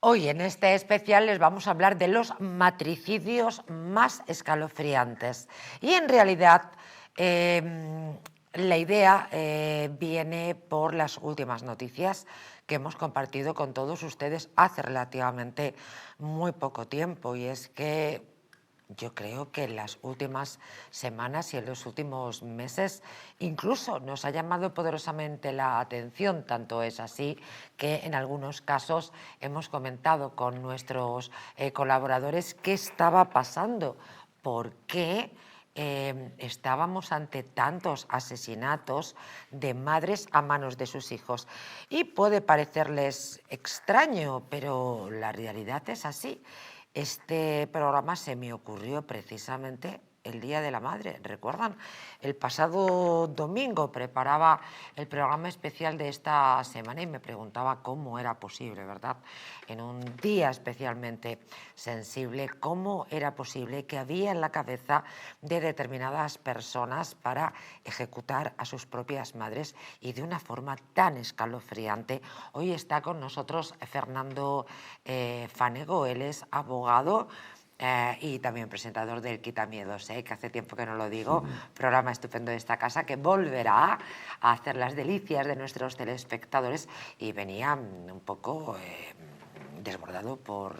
Hoy en este especial les vamos a hablar de los matricidios más escalofriantes. Y en realidad la idea viene por las últimas noticias que hemos compartido con todos ustedes hace relativamente muy poco tiempo. Y es que yo creo que en las últimas semanas y en los últimos meses incluso nos ha llamado poderosamente la atención, tanto es así que en algunos casos hemos comentado con nuestros colaboradores qué estaba pasando, por qué estábamos ante tantos asesinatos de madres a manos de sus hijos. Y puede parecerles extraño, pero la realidad es así. Este programa se me ocurrió precisamente el Día de la Madre. ¿Recuerdan? El pasado domingo preparaba el programa especial de esta semana y me preguntaba cómo era posible, ¿verdad? En un día especialmente sensible, cómo era posible que había en la cabeza de determinadas personas para ejecutar a sus propias madres y de una forma tan escalofriante. Hoy está con nosotros Fernando Fanego, él es abogado y también presentador del Quitamiedos, que hace tiempo que no lo digo, programa estupendo de esta casa que volverá a hacer las delicias de nuestros telespectadores, y venía un poco desbordado por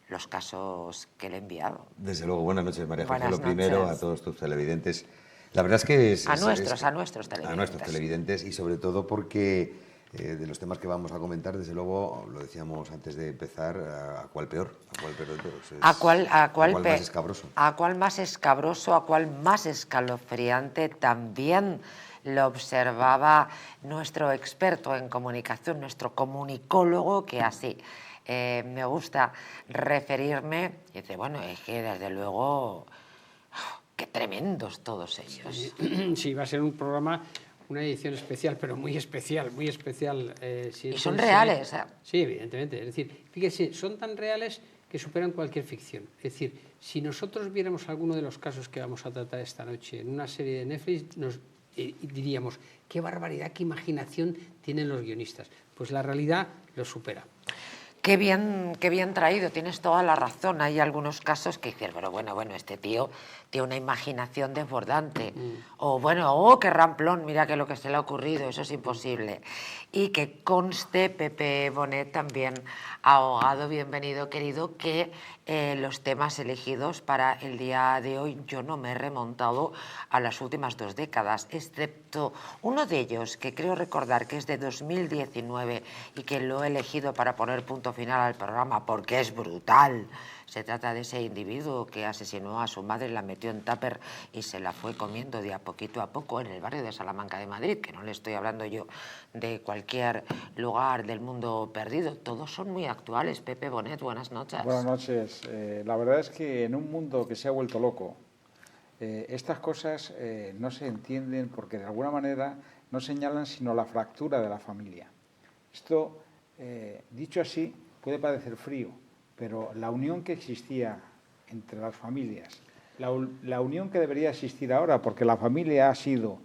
los casos que le he enviado. Desde luego, buenas noches, María José. Buenas Lo primero, noches. a todos tus televidentes. La verdad es que A nuestros televidentes. a nuestros televidentes, y sobre todo porque de los temas que vamos a comentar, desde luego, lo decíamos antes de empezar, ¿a cuál peor? ¿A cuál peor de todos? ¿A cuál más escabroso? ¿A cuál más escabroso? ¿A cuál más escalofriante? También lo observaba nuestro experto en comunicación, nuestro comunicólogo, que así me gusta referirme. Y dice, bueno, es que desde luego, qué tremendos todos ellos. Sí, va a ser un programa, una edición especial, pero muy especial, muy especial. Y son reales. Sí, evidentemente. Es decir, fíjese, son tan reales que superan cualquier ficción. Es decir, si nosotros viéramos alguno de los casos que vamos a tratar esta noche en una serie de Netflix, nos diríamos, qué barbaridad, qué imaginación tienen los guionistas. Pues la realidad lo supera. Qué bien traído, tienes toda la razón. Hay algunos casos que dicen, pero bueno, este tío tiene una imaginación desbordante. O bueno, qué ramplón, mira que lo que se le ha ocurrido, eso es imposible. Y que conste, Pepe Bonet, también abogado, bienvenido, querido, que los temas elegidos para el día de hoy yo no me he remontado a las últimas 2 décadas, excepto uno de ellos que creo recordar que es de 2019 y que lo he elegido para poner punto final al programa porque es brutal. Se trata de ese individuo que asesinó a su madre, la metió en tupper y se la fue comiendo de a poco en el barrio de Salamanca de Madrid, que no le estoy hablando yo de cualquier lugar del mundo perdido. Todos son muy actuales. Pepe Bonet, buenas noches. Buenas noches. La verdad es que en un mundo que se ha vuelto loco, estas cosas no se entienden porque de alguna manera no señalan sino la fractura de la familia. Esto, dicho así, puede parecer frío, pero la unión que existía entre las familias, la unión que debería existir ahora, porque la familia ha sido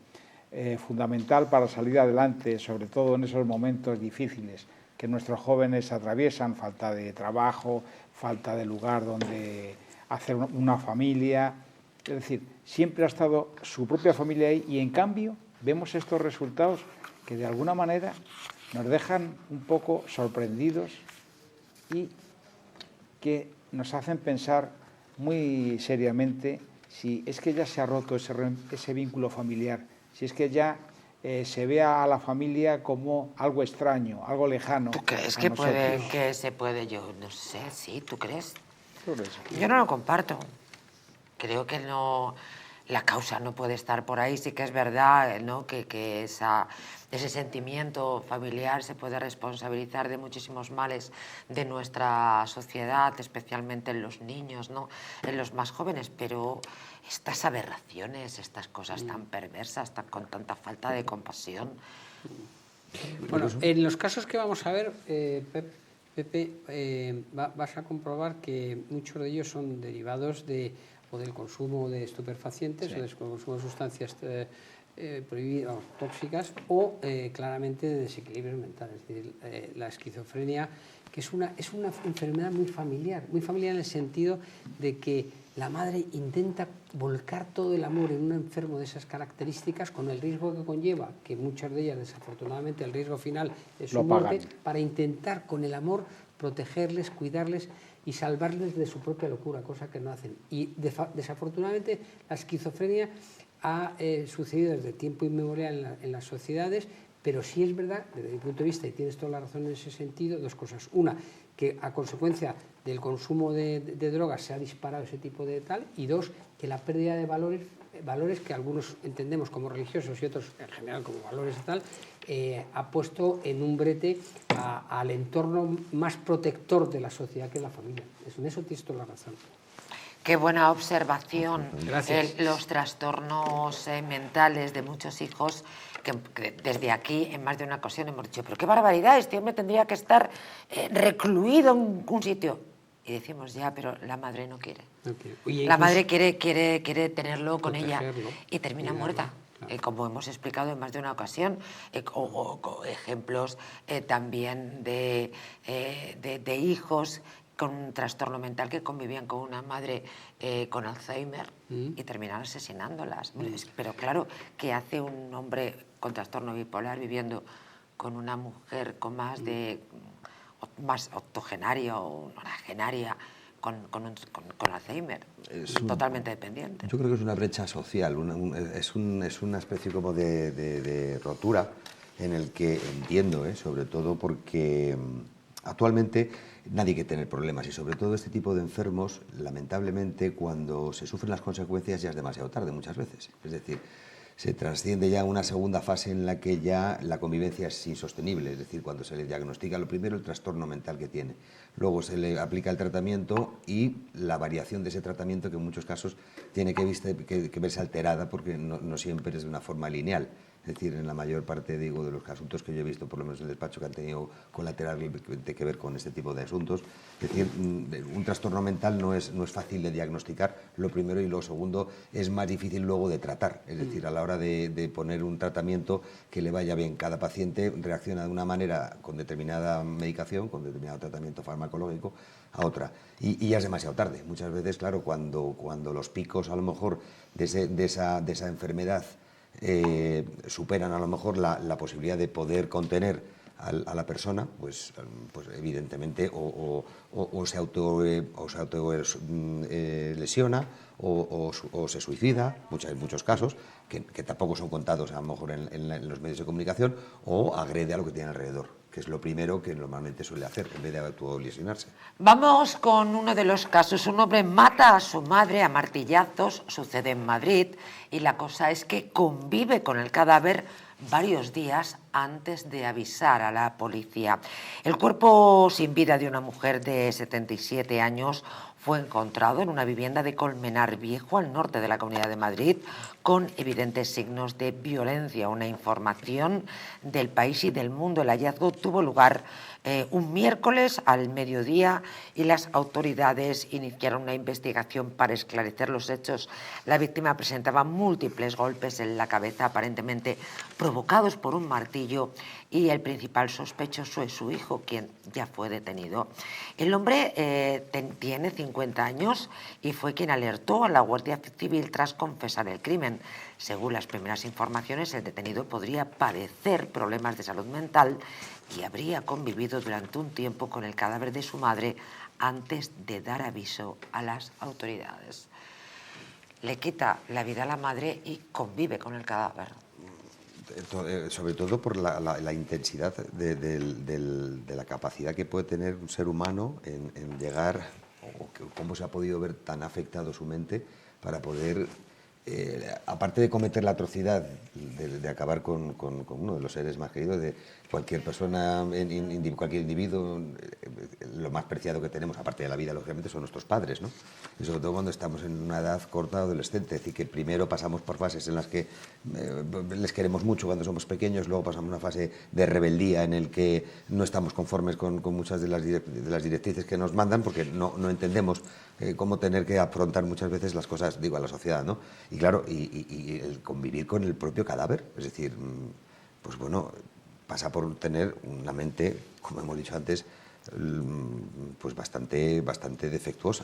fundamental para salir adelante, sobre todo en esos momentos difíciles que nuestros jóvenes atraviesan, falta de trabajo, falta de lugar donde hacer una familia. Es decir, siempre ha estado su propia familia ahí y en cambio vemos estos resultados que de alguna manera nos dejan un poco sorprendidos y que nos hacen pensar muy seriamente si es que ya se ha roto ese vínculo familiar, si es que ya se ve a la familia como algo extraño, algo lejano. ¿Tú crees que se puede? Yo no sé, ¿sí? ¿Tú crees? Sí. Yo no lo comparto. Creo que no, la causa no puede estar por ahí. Sí que es verdad, ¿no?, que ese sentimiento familiar se puede responsabilizar de muchísimos males de nuestra sociedad, especialmente en los niños, ¿no?, en los más jóvenes, pero estas aberraciones, estas cosas tan perversas, con tanta falta de compasión. Bueno, en los casos que vamos a ver, Pepe, vas a comprobar que muchos de ellos son derivados o del consumo de estupefacientes, sí, o del consumo de sustancias tóxicas o claramente de desequilibrios mentales. Es decir, la esquizofrenia, que es una enfermedad muy familiar en el sentido de que la madre intenta volcar todo el amor en un enfermo de esas características, con el riesgo que conlleva, que muchas de ellas desafortunadamente el riesgo final es su muerte, para intentar con el amor protegerles, cuidarles y salvarles de su propia locura, cosa que no hacen. Y desafortunadamente la esquizofrenia ha sucedido desde tiempo inmemorial en las sociedades, pero sí es verdad, desde mi punto de vista, y tienes toda la razón en ese sentido, dos cosas. Una, que a consecuencia del consumo de drogas se ha disparado ese tipo de tal, y dos, que la pérdida de valores que algunos entendemos como religiosos y otros en general como valores y tal, ha puesto en un brete al entorno más protector de la sociedad, que es la familia. En eso tienes toda la razón. Qué buena observación. Gracias. Los trastornos mentales de muchos hijos, que desde aquí en más de una ocasión hemos dicho, pero qué barbaridad, este hombre tendría que estar recluido en un sitio. Y decimos, ya, pero la madre no quiere. Oye, la madre quiere tenerlo con ella y termina cuidarlo, muerta. claro. Como hemos explicado en más de una ocasión, o ejemplos también de hijos con un trastorno mental que convivían con una madre con Alzheimer y terminaron asesinándolas. Pero claro, ¿qué hace un hombre con trastorno bipolar viviendo con una mujer con más octogenaria o nonagenaria con Alzheimer? Totalmente dependiente. Yo creo que es una brecha social, es una especie como de rotura en el que entiendo, sobre todo porque actualmente nadie quiere tener problemas, y sobre todo este tipo de enfermos, lamentablemente, cuando se sufren las consecuencias ya es demasiado tarde muchas veces. Es decir, se trasciende ya a una segunda fase en la que ya la convivencia es insostenible, es decir, cuando se le diagnostica lo primero el trastorno mental que tiene, luego se le aplica el tratamiento y la variación de ese tratamiento, que en muchos casos tiene que verse alterada porque no siempre es de una forma lineal. Es decir, en la mayor parte, digo, de los asuntos que yo he visto, por lo menos en el despacho, que han tenido colateralmente que ver con este tipo de asuntos, es decir, un trastorno mental no es fácil de diagnosticar, lo primero, y lo segundo, es más difícil luego de tratar. Es decir, a la hora de poner un tratamiento que le vaya bien, cada paciente reacciona de una manera con determinada medicación, con determinado tratamiento farmacológico, a otra. Y ya es demasiado tarde. Muchas veces, claro, cuando los picos, a lo mejor, de esa enfermedad superan a lo mejor la posibilidad de poder contener a la persona, pues evidentemente o se lesiona o se suicida, en muchos casos, que tampoco son contados a lo mejor en los medios de comunicación, o agrede a lo que tiene alrededor, que es lo primero que normalmente suele hacer, en vez de autolesionarse. Vamos con uno de los casos. Un hombre mata a su madre a martillazos, sucede en Madrid, y la cosa es que convive con el cadáver varios días antes de avisar a la policía. El cuerpo sin vida de una mujer de 77 años fue encontrado en una vivienda de Colmenar Viejo, al norte de la Comunidad de Madrid, con evidentes signos de violencia. Una información del País y del Mundo. El hallazgo tuvo lugar un miércoles al mediodía y las autoridades iniciaron una investigación para esclarecer los hechos. La víctima presentaba múltiples golpes en la cabeza, aparentemente provocados por un martillo, y el principal sospechoso es su hijo, quien ya fue detenido. El hombre tiene 50 años y fue quien alertó a la Guardia Civil tras confesar el crimen. Según las primeras informaciones, el detenido podría padecer problemas de salud mental y habría convivido durante un tiempo con el cadáver de su madre antes de dar aviso a las autoridades. Le quita la vida a la madre y convive con el cadáver. Sobre todo por la intensidad de la capacidad que puede tener un ser humano en llegar, o cómo se ha podido ver tan afectado su mente para poder, aparte de cometer la atrocidad de acabar con uno de los seres más queridos de cualquier persona, cualquier individuo, lo más preciado que tenemos, aparte de la vida, lógicamente, son nuestros padres, ¿no? Y sobre todo cuando estamos en una edad corta, adolescente, es decir, que primero pasamos por fases en las que les queremos mucho cuando somos pequeños, luego pasamos una fase de rebeldía en el que no estamos conformes con muchas de las directrices que nos mandan, porque no entendemos cómo tener que afrontar muchas veces las cosas, digo, a la sociedad, ¿no? Y claro, y el convivir con el propio cadáver, es decir, pues bueno, pasa por tener una mente, como hemos dicho antes, pues bastante defectuosa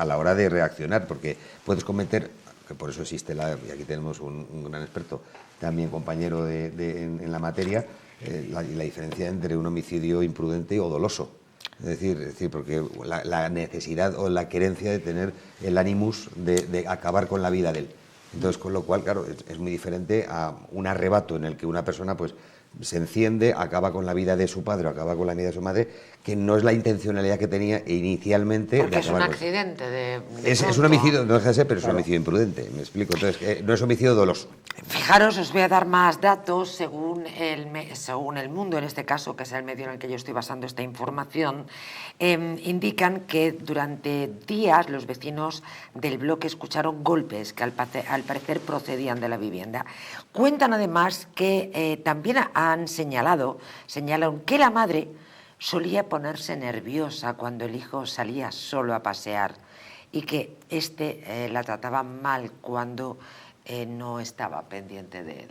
a la hora de reaccionar, porque puedes cometer, que por eso existe y aquí tenemos un gran experto, también compañero en la materia, la diferencia entre un homicidio imprudente o doloso. Es decir, porque la necesidad o la querencia de tener el animus de acabar con la vida de él. Entonces, con lo cual, claro, es muy diferente a un arrebato en el que una persona pues se enciende, acaba con la vida de su padre o acaba con la vida de su madre, que no es la intencionalidad que tenía inicialmente. Porque de es un acabar accidente es un homicidio, no deja de ser, pero es un homicidio imprudente, me explico. Entonces, no es homicidio doloso. Fijaros, os voy a dar más datos según el Mundo, en este caso, que es el medio en el que yo estoy basando esta información. Indican que durante días los vecinos del bloque escucharon golpes que al parecer procedían de la vivienda. Cuentan además que también señalaron que la madre solía ponerse nerviosa cuando el hijo salía solo a pasear y que la trataba mal cuando no estaba pendiente de él.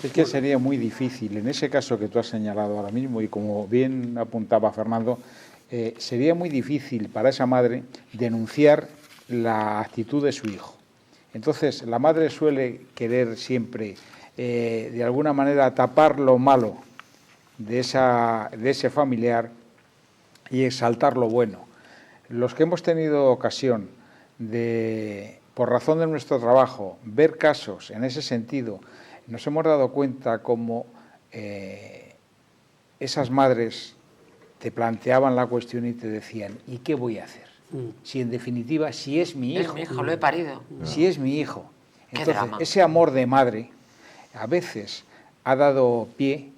Es que sería muy difícil, en ese caso que tú has señalado ahora mismo, y como bien apuntaba Fernando, sería muy difícil para esa madre denunciar la actitud de su hijo. Entonces, la madre suele querer siempre, de alguna manera, tapar lo malo de ese familiar y exaltar lo bueno. Los que hemos tenido ocasión de, por razón de nuestro trabajo, ver casos en ese sentido, nos hemos dado cuenta cómo esas madres te planteaban la cuestión y te decían, ¿y qué voy a hacer? Si en definitiva, si es mi hijo. Es mi hijo, lo he parido. Si es mi hijo. Qué Entonces, drama. ese amor de madre a veces ha dado pie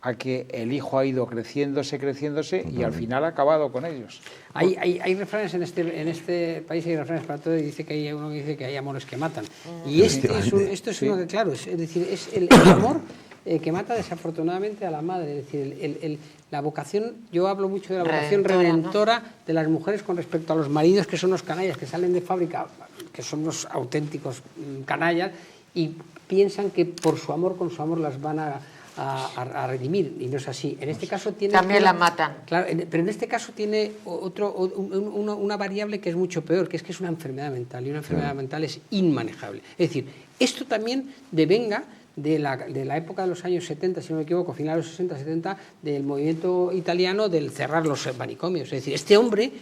a que el hijo ha ido creciéndose y al final ha acabado con ellos. Hay refranes en este país, hay refranes para todo, y dice que hay uno que dice que hay amores que matan. Y esto es uno que, claro, es decir, es el amor que mata desafortunadamente a la madre. Es decir, la vocación, yo hablo mucho de la vocación redentora, ¿no?, de las mujeres con respecto a los maridos, que son los canallas, que salen de fábrica, que son los auténticos canallas, y piensan que por su amor, con su amor, las van a redimir, y no es así. En este caso tiene... También la matan. Claro, pero en este caso tiene una variable que es mucho peor, que es una enfermedad mental, y una enfermedad mental es inmanejable. Es decir, esto también devenga de la época de los años 70, si no me equivoco, finales de los 60, 70, del movimiento italiano del cerrar los manicomios. Es decir,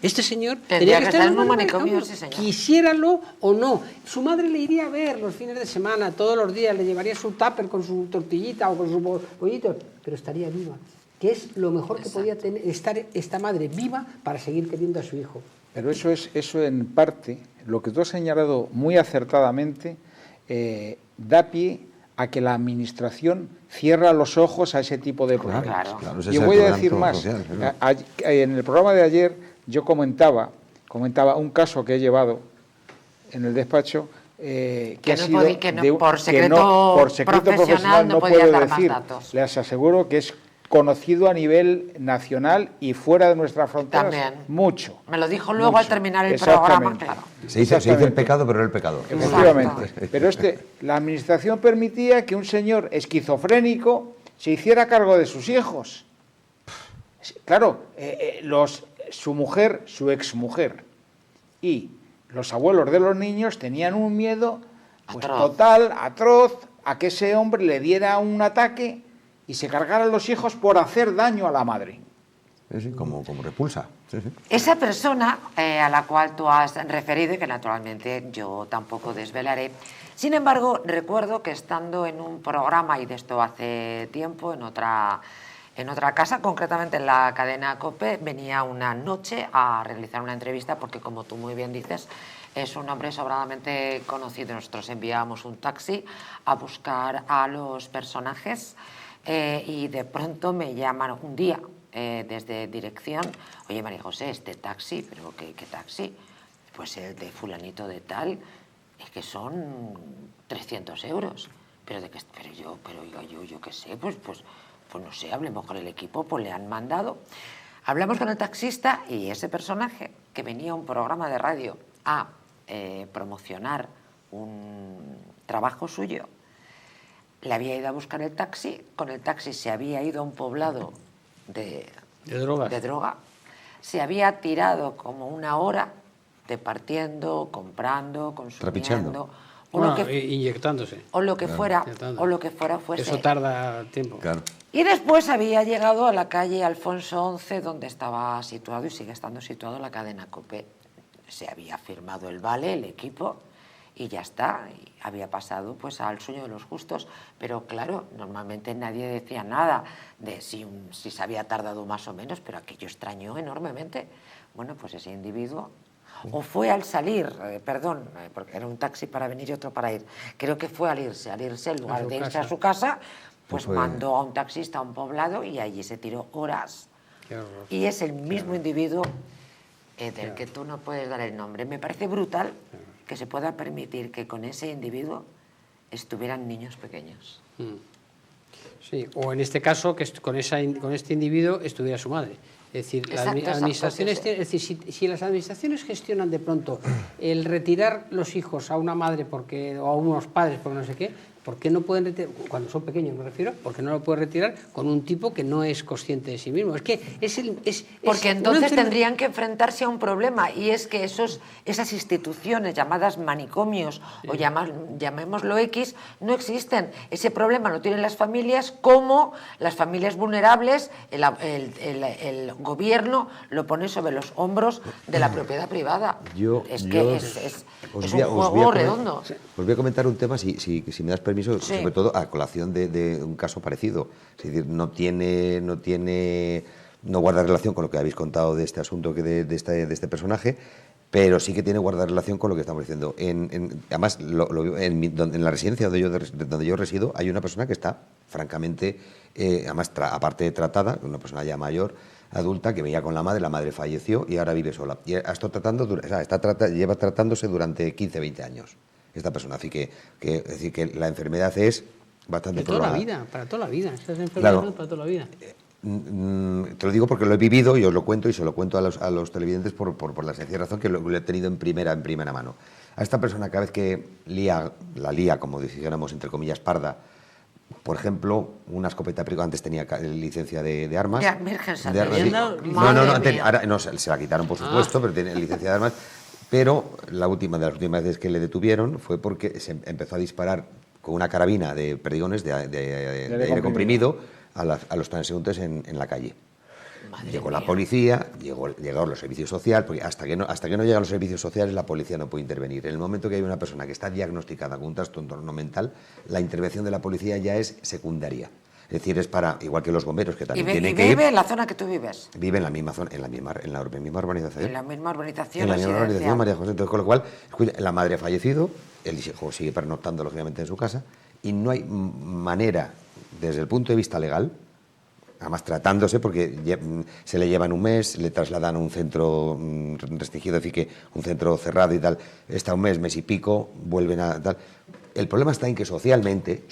este señor tenía que estar en un manicomio, sí, señor, quisiéralo o no. Su madre le iría a ver los fines de semana, todos los días, le llevaría su tupper con su tortillita o con sus pollitos, pero estaría viva, que es lo mejor que podía tener, estar esta madre viva para seguir queriendo a su hijo. Pero eso en parte, lo que tú has señalado muy acertadamente, da pie a que la administración cierra los ojos a ese tipo de problemas. Claro. Yo voy a decir más. En el programa de ayer yo comentaba un caso que he llevado en el despacho, por secreto profesional no puedo decir. Les aseguro que es conocido a nivel nacional y fuera de nuestras fronteras. También. Mucho. Me lo dijo luego al terminar el programa, claro. Se dice el pecado, pero no el pecador. Efectivamente. Pero la administración permitía que un señor esquizofrénico se hiciera cargo de sus hijos. Claro, su mujer, su exmujer y los abuelos de los niños tenían un miedo total, atroz, a que ese hombre le diera un ataque y se cargaran los hijos por hacer daño a la madre. Sí, como repulsa. Sí. Esa persona a la cual tú has referido, y que naturalmente yo tampoco desvelaré, sin embargo, recuerdo que estando en un programa, y de esto hace tiempo, en otra casa, concretamente en la cadena COPE, venía una noche a realizar una entrevista, porque como tú muy bien dices, es un hombre sobradamente conocido. Nosotros enviábamos un taxi a buscar a los personajes, y de pronto me llaman un día desde dirección: oye, María José, este taxi, pero ¿qué taxi? Pues el de fulanito de tal. es que son 300 euros. Pero yo qué sé, pues no sé, hablemos con el equipo, pues le han mandado. Hablamos con el taxista y ese personaje que venía a un programa de radio a promocionar un trabajo suyo, le había ido a buscar el taxi, con el taxi se había ido a un poblado de droga, se había tirado como una hora departiendo, comprando, consumiendo, inyectándose. O lo que fuera fuese. Eso tarda tiempo. Claro. Y después había llegado a la calle Alfonso XI, donde estaba situado y sigue estando situado la cadena COPE. Se había firmado el vale, el equipo, y ya está. Y había pasado pues al sueño de los justos. Pero claro, normalmente nadie decía nada de si se había tardado más o menos, pero aquello extrañó enormemente. Bueno, pues ese individuo o fue al salir, porque era un taxi para venir y otro para ir. Creo que fue al irse, en lugar de irse a su casa, pues mandó a un taxista a un poblado y allí se tiró horas. Qué horror. Y es el mismo individuo del que tú no puedes dar el nombre. Me parece brutal que se pueda permitir que con ese individuo estuvieran niños pequeños. Sí, o en este caso, que con este individuo estuviera su madre. Es decir, las administraciones, es decir, si las administraciones gestionan de pronto el retirar los hijos a una madre o a unos padres porque no sé qué, ¿por qué no pueden retirar, cuando son pequeños me refiero, por qué no lo pueden retirar con un tipo que no es consciente de sí mismo? Es que porque entonces tendrían que enfrentarse a un problema, y es que esas instituciones llamadas manicomios o llamémoslo X no existen. Ese problema lo tienen las familias, como las familias vulnerables, el gobierno lo pone sobre los hombros de la propiedad privada. Es un juego redondo. Os voy a comentar un tema, si me das permiso, sobre todo a colación de un caso parecido. Es decir, no guarda relación con lo que habéis contado de este asunto, de este personaje, pero sí que guarda relación con lo que estamos diciendo. Además, en la residencia donde yo resido, hay una persona que está, francamente, además, aparte de tratada, una persona ya mayor, adulta, que veía con la madre falleció y ahora vive sola. Y lleva tratándose durante 15, 20 años esta persona. Así que es decir, que la enfermedad es bastante prolongada. Para toda la vida. Estas enfermedades son para toda la vida. Te lo digo porque lo he vivido y os lo cuento, y se lo cuento a los televidentes por la sencilla razón que lo he tenido en primera mano. A esta persona, cada vez que la lía, como dijéramos, entre comillas, parda, por ejemplo, una escopeta, antes tenía licencia de armas. Ya, Virgen de armas, Santa. sí. Ahora se la quitaron, por supuesto, pero tiene licencia de armas. Pero de las últimas veces que le detuvieron fue porque se empezó a disparar con una carabina de perdigones de aire comprimido a los transeúntes en la calle. Llegó la policía, llegaron los servicios sociales, porque hasta que no llegan los servicios sociales la policía no puede intervenir. En el momento que hay una persona que está diagnosticada con un trastorno mental, la intervención de la policía ya es secundaria. Es decir, es para, igual que los bomberos, que también tienen que ir. ¿Y vive en la zona que tú vives? Vive en la misma zona, en la misma urbanización. En la misma urbanización. En la misma urbanización, María José. Entonces, con lo cual, la madre ha fallecido, el hijo sigue pernoctando, lógicamente, en su casa, y no hay manera, desde el punto de vista legal, además tratándose, porque se le llevan un mes, le trasladan a un centro restringido, es decir, que un centro cerrado y tal, está un mes y pico, vuelven a tal. El problema está en que socialmente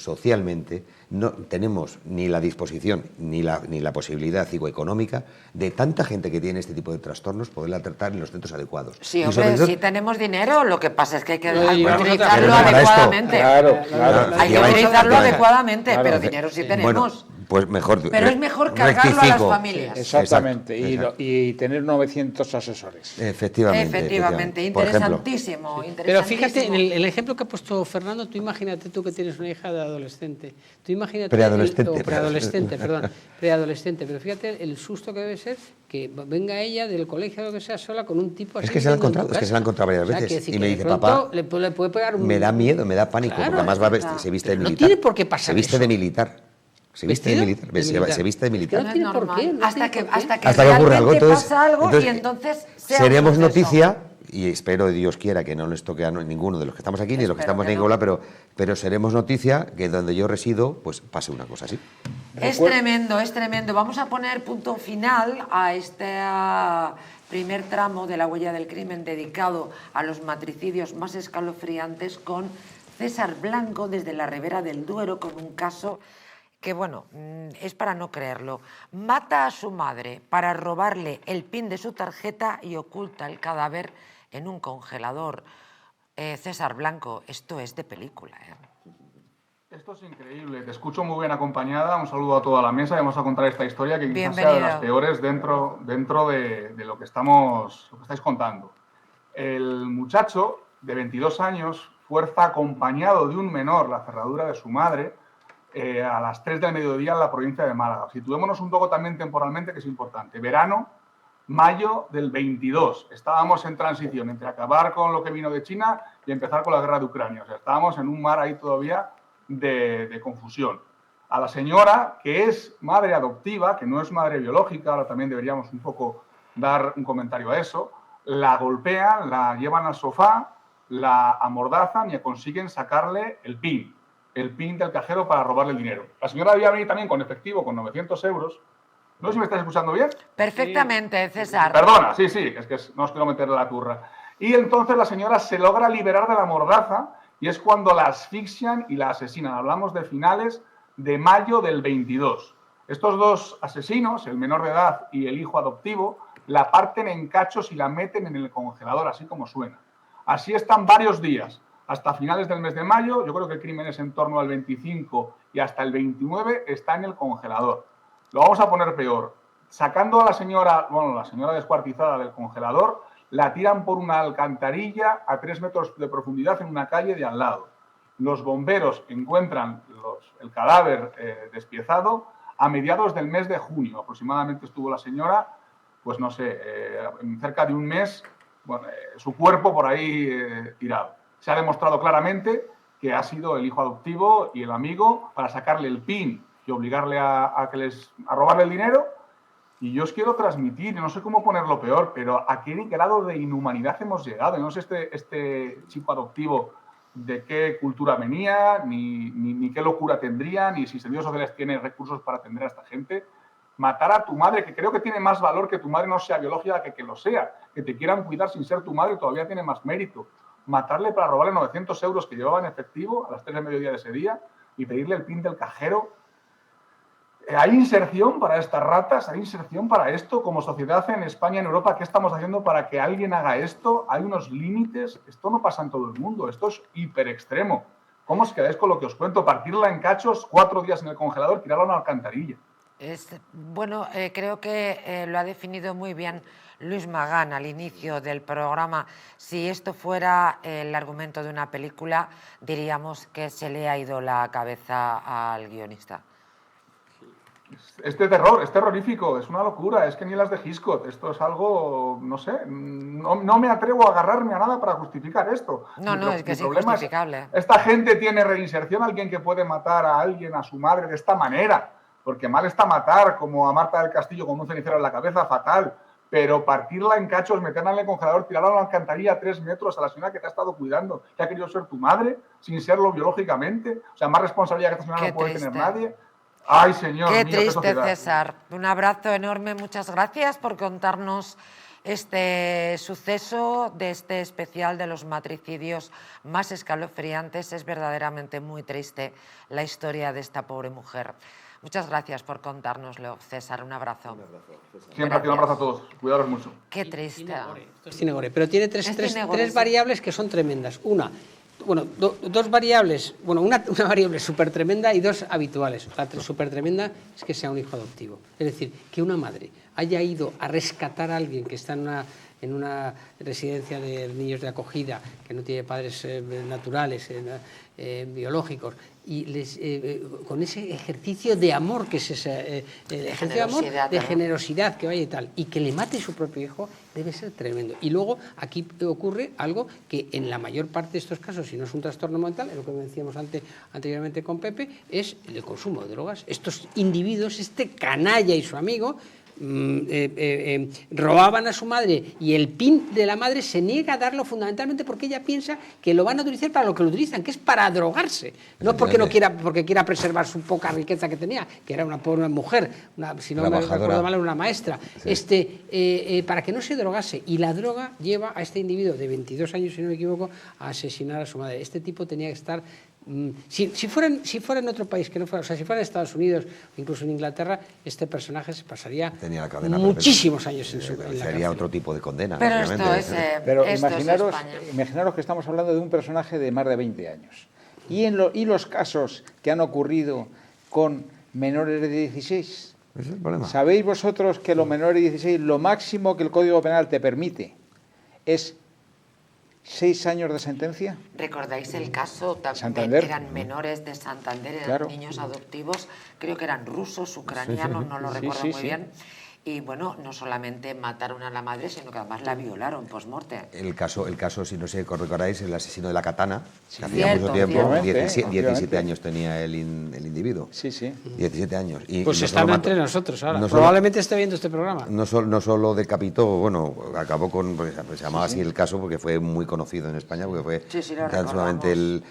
no tenemos ni la disposición ni la posibilidad económica de tanta gente que tiene este tipo de trastornos poderla tratar en los centros adecuados. Sí, hombre, si tenemos dinero, lo que pasa es que hay que utilizarlo para adecuadamente. Claro. Hay que utilizarlo adecuadamente, pero dinero sí tenemos. Bueno, pues mejor. Pero es mejor cargarlo a las familias. Exactamente, Exacto. Y tener 900 asesores. Efectivamente. Interesantísimo. Pero fíjate, en el ejemplo que ha puesto Fernando, tú imagínate tú que tienes una hija de adolescente. Tú imagínate preadolescente, pero fíjate el susto que debe ser que venga ella del colegio o lo que sea sola con un tipo así. Es que se la han encontrado varias veces. Y me dice, papá, le puede pegar me da miedo, me da pánico, claro, porque además se viste de militar. No tiene por qué pasar. Se viste de militar. Se viste de militar. No tiene por qué. Hasta que ocurre algo. pasa algo y entonces seríamos noticia y espero, Dios quiera, que no les toque a ninguno de los que estamos aquí, ni de los que Espero estamos que en no. Nicola, pero seremos noticia que donde yo resido, pues pase una cosa así. Es tremendo, es tremendo. Vamos a poner punto final a este primer tramo de La huella del crimen dedicado a los matricidios más escalofriantes con César Blanco desde la Ribera del Duero, con un caso que, bueno, es para no creerlo. Mata a su madre para robarle el PIN de su tarjeta y oculta el cadáver en un congelador. César Blanco, esto es de película, ¿eh? Esto es increíble, te escucho muy bien acompañada, un saludo a toda la mesa y vamos a contar esta historia que quizás sea de las peores dentro de lo que estáis contando. El muchacho de 22 años fuerza acompañado de un menor la cerradura de su madre a las 3 del mediodía en la provincia de Málaga. Situémonos un poco también temporalmente, que es importante. Verano, mayo del 22. Estábamos en transición entre acabar con lo que vino de China y empezar con la guerra de Ucrania. O sea, estábamos en un mar ahí todavía de confusión. A la señora, que es madre adoptiva, que no es madre biológica, ahora también deberíamos un poco dar un comentario a eso, la golpean, la llevan al sofá, la amordazan y consiguen sacarle el PIN del cajero para robarle el dinero. La señora debía venir también con efectivo, con 900 euros. No sé si me estás escuchando bien. Perfectamente, César. Perdona, sí, es que no os quiero meterle la turra. Y entonces la señora se logra liberar de la mordaza y es cuando la asfixian y la asesinan. Hablamos de finales de mayo del 22. Estos dos asesinos, el menor de edad y el hijo adoptivo, la parten en cachos y la meten en el congelador, así como suena. Así están varios días, hasta finales del mes de mayo. Yo creo que el crimen es en torno al 25 y hasta el 29 está en el congelador. Lo vamos a poner peor. Sacando a la señora descuartizada del congelador, la tiran por una alcantarilla a 3 metros de profundidad en una calle de al lado. Los bomberos encuentran el cadáver despiezado a mediados del mes de junio. Aproximadamente estuvo la señora, pues no sé, cerca de un mes, su cuerpo por ahí tirado. Se ha demostrado claramente que ha sido el hijo adoptivo y el amigo para sacarle el PIN y obligarle a robarle el dinero. Y yo os quiero transmitir, no sé cómo ponerlo peor, pero a qué grado de inhumanidad hemos llegado. No sé este chico adoptivo de qué cultura venía, ni qué locura tendría, ni si Servicios Sociales tiene recursos para atender a esta gente. Matar a tu madre, que creo que tiene más valor que tu madre no sea biológica que lo sea. Que te quieran cuidar sin ser tu madre todavía tiene más mérito. Matarle para robarle 900 euros que llevaba en efectivo a las 3 del mediodía de ese día y pedirle el PIN del cajero. ¿Hay inserción para estas ratas? ¿Hay inserción para esto? Como sociedad en España, en Europa, ¿qué estamos haciendo para que alguien haga esto? ¿Hay unos límites? Esto no pasa en todo el mundo. Esto es hiper extremo. ¿Cómo os quedáis con lo que os cuento? Partirla en cachos, 4 días en el congelador, tirarla a una alcantarilla. Creo que lo ha definido muy bien Luis Magán al inicio del programa. Si esto fuera el argumento de una película, diríamos que se le ha ido la cabeza al guionista. Este terror, es terrorífico, es una locura, es que ni las de Hitchcock, esto es algo, no sé, no me atrevo a agarrarme a nada para justificar esto. No, es que es injustificable. Esta gente tiene reinserción, alguien que puede matar a alguien, a su madre, de esta manera, porque mal está matar, como a Marta del Castillo con un cenicero en la cabeza, fatal, pero partirla en cachos, meterla en el congelador, tirarla a una alcantarilla a 3 metros a la señora que te ha estado cuidando, que ha querido ser tu madre, sin serlo biológicamente, o sea, más responsabilidad que esta señora no puede tener nadie. Ay, señor Qué mío, triste, César. Un abrazo enorme, muchas gracias por contarnos este suceso de este especial de los matricidios más escalofriantes. Es verdaderamente muy triste la historia de esta pobre mujer. Muchas gracias por contárnoslo, César. Un abrazo. Siempre un abrazo a todos. Cuidaros mucho. Qué triste. Esto es Cinegore, pero tiene tres variables que son tremendas. Una, dos variables, una variable súper tremenda y 2 habituales. La súper tremenda es que sea un hijo adoptivo. Es decir, que una madre haya ido a rescatar a alguien que está en una residencia de niños de acogida, que no tiene padres naturales, biológicos, y con ese ejercicio de amor, que es ese ejercicio de amor, de generosidad que vaya y tal, y que le mate su propio hijo, debe ser tremendo. Y luego aquí ocurre algo que en la mayor parte de estos casos, si no es un trastorno mental, es lo que decíamos anteriormente con Pepe, es el consumo de drogas. Estos individuos, este canalla y su amigo, robaban a su madre y el PIN de la madre se niega a darlo fundamentalmente porque ella piensa que lo van a utilizar para lo que lo utilizan, que es para drogarse. No es porque porque quiera preservar su poca riqueza que tenía, que era una pobre mujer, si no me recuerdo mal, era una maestra, sí. Para que no se drogase. Y la droga lleva a este individuo de 22 años, si no me equivoco, a asesinar a su madre. Este tipo tenía que estar... Si fuera en otro país, que no fuera, o sea, si fuera en Estados Unidos o incluso en Inglaterra, este personaje se pasaría muchísimos años en la cárcel. Sería otro tipo de condena. Pero esto es, pero esto imaginaros que estamos hablando de un personaje de más de 20 años. Y los casos que han ocurrido con menores de 16. Ese es el problema. ¿Sabéis vosotros que los menores de 16, lo máximo que el Código Penal te permite es 6 años de sentencia? ¿Recordáis el caso? También Santander. eran menores de Santander, eran Claro. niños adoptivos, creo que eran rusos, ucranianos, no lo recuerdo muy bien. Y bueno, no solamente mataron a la madre, sino que además la violaron post-morte. El caso, si no sé, recordáis, el asesino de la katana, que hacía Cierto, mucho tiempo, cierto. 17 años tenía el individuo. Sí, sí. 17 años. Y Pues no están solo entre mató- nosotros ahora. no solo- Probablemente esté viendo este programa. No solo decapitó, bueno, acabó con, pues, se llamaba así el caso porque fue muy conocido en España, porque fue Sí, lo tan solamente el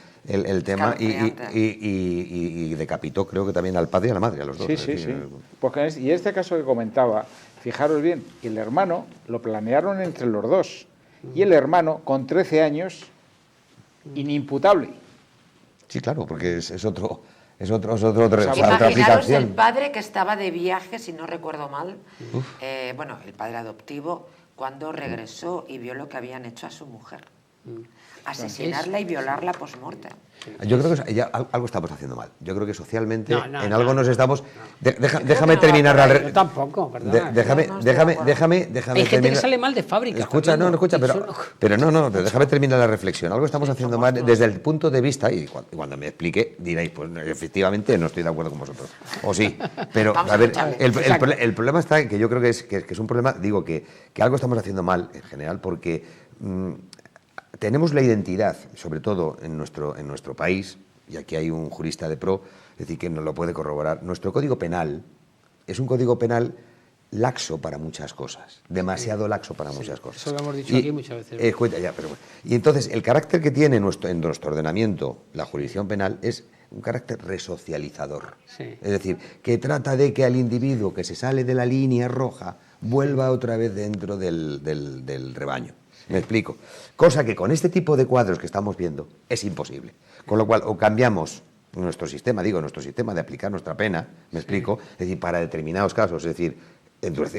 tema Escalofriante. y decapitó, creo que también al padre y a la madre, a los dos. Sí, es sí, decir, sí. Porque y este caso que comentaba, fijaros bien, el hermano lo planearon entre los dos. Y el hermano, con 13 años, inimputable. Sí, claro, porque es otra Imaginaros aplicación. el padre que estaba de viaje, si no recuerdo mal, bueno, el padre adoptivo, cuando regresó y vio lo que habían hecho a su mujer. Asesinarla y violarla post-mortem. Yo creo que ya algo estamos haciendo mal. Yo creo que socialmente No, en algo nos estamos... Déjame no terminar va la... por ahí. Yo tampoco, perdona. Déjame Yo no estoy de acuerdo. déjame Hay gente que terminar. sale mal de fábrica. Escucha, Fernando. escucha, pero déjame terminar la reflexión. Algo estamos haciendo mal desde el punto de vista, y cuando me explique diréis, pues efectivamente no estoy de acuerdo con vosotros. O sí, pero Vamos a ver, a escucharle. el problema está en que yo creo que es un problema, digo que algo estamos haciendo mal en general porque tenemos la identidad, sobre todo en nuestro país, y aquí hay un jurista de pro, es decir, que nos lo puede corroborar. Nuestro Código Penal es un Código Penal laxo para muchas cosas, demasiado laxo para muchas cosas. Eso lo hemos dicho aquí muchas veces. Y entonces, el carácter que tiene en nuestro ordenamiento la jurisdicción penal es un carácter resocializador. Sí. Es decir, que trata de que al individuo que se sale de la línea roja vuelva otra vez dentro del rebaño. Me explico. Cosa que con este tipo de cuadros que estamos viendo es imposible. Con lo cual, o cambiamos nuestro sistema de aplicar nuestra pena, me explico, es decir, para determinados casos, es decir,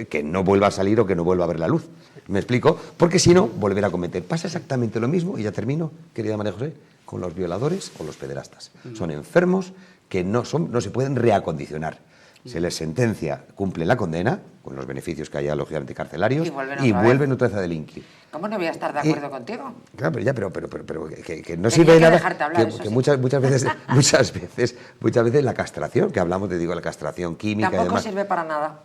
que no vuelva a salir o que no vuelva a ver la luz. ¿Me explico? Porque si no, volverá a cometer. Pasa exactamente lo mismo, y ya termino, querida María José, con los violadores o los pederastas. Son enfermos que no se pueden reacondicionar. Se les sentencia, cumplen la condena, con los beneficios que haya lógicamente carcelarios, y vuelven otra vez a delinquir. ¿Cómo no voy a estar de acuerdo contigo? Claro, pero que no Tenía sirve de que nada. dejarte hablar, eso Que sí. muchas veces la castración, que hablamos de la castración química y Tampoco demás. sirve para nada.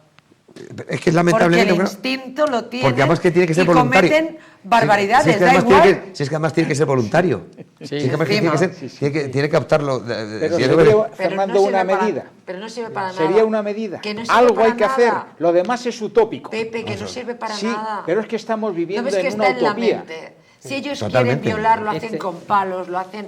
Es que es lamentable. Porque el instinto lo tiene. Porque además que tiene que ser y voluntario. cometen barbaridades, Si es que da además igual. si es que además tiene que ser voluntario. Sí. Si es que además que Encima. tiene que optarlo. Pero si es sería, lo que- Fernando, no sirve una para- medida. pero no sirve para nada. Sería una medida. Que no sirve Algo para hay que hacer. nada. Lo demás es utópico. Pepe, que no sirve para Sí, nada. pero es que estamos ¿No viviendo ves que en una está en la utopía. mente? Si ellos Totalmente. quieren violar, lo hacen Este- con palos, lo hacen...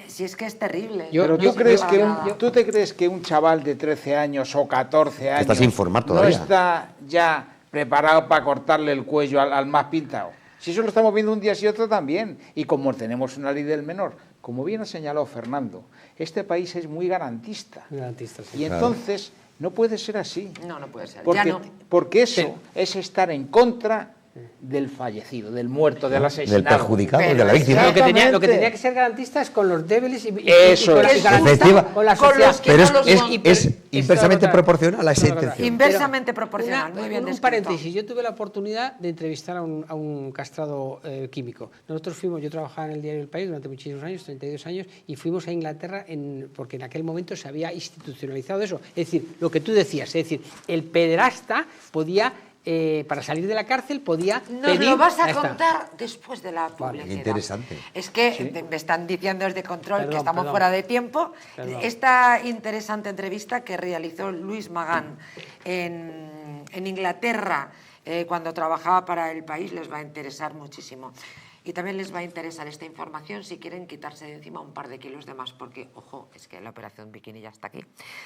Si es que es terrible. Yo- Pero No ¿tú, sirve crees para que nada. ¿tú te crees que un chaval de 13 años o 14 años Estás sin formar todavía. no está ya preparado para cortarle el cuello al más pintado? Si eso lo estamos viendo un día y otro también. Y como tenemos una ley del menor, como bien ha señalado Fernando, este país es muy garantista. Garantista, sí. Y entonces no puede ser así. No, no puede ser. Porque, Ya no. porque eso Sí. es estar en contra del fallecido, del muerto, del asesinado. Del perjudicado y de la Pero víctima. Lo que Exactamente. tenía que ser garantista es con los débiles y Eso con la, es. y garantista Efectiva. con la Con sociedad. los que Pero no los son. es inversamente proporcional a la Eso es lo que sentencia. pasa. Inversamente Pero proporcional, muy bien un descrito. paréntesis, yo tuve la oportunidad de entrevistar a un castrado químico. Nosotros yo trabajaba en el diario El País durante muchísimos años, 32 años, y fuimos a Inglaterra porque en aquel momento se había institucionalizado eso. Es decir, lo que tú decías, es decir, el pederasta podía, para salir de la cárcel, podía Nos pedir... lo vas a Ahí está. contar después de la publicidad. Interesante. Es que me están diciendo desde control que Perdón, estamos perdón. fuera de tiempo. Perdón. Esta interesante entrevista que realizó Luis Magán en en Inglaterra, cuando trabajaba para El País, les va a interesar muchísimo. Y también les va a interesar esta información si quieren quitarse de encima un par de kilos de más, porque, ojo, es que la operación bikini ya está aquí.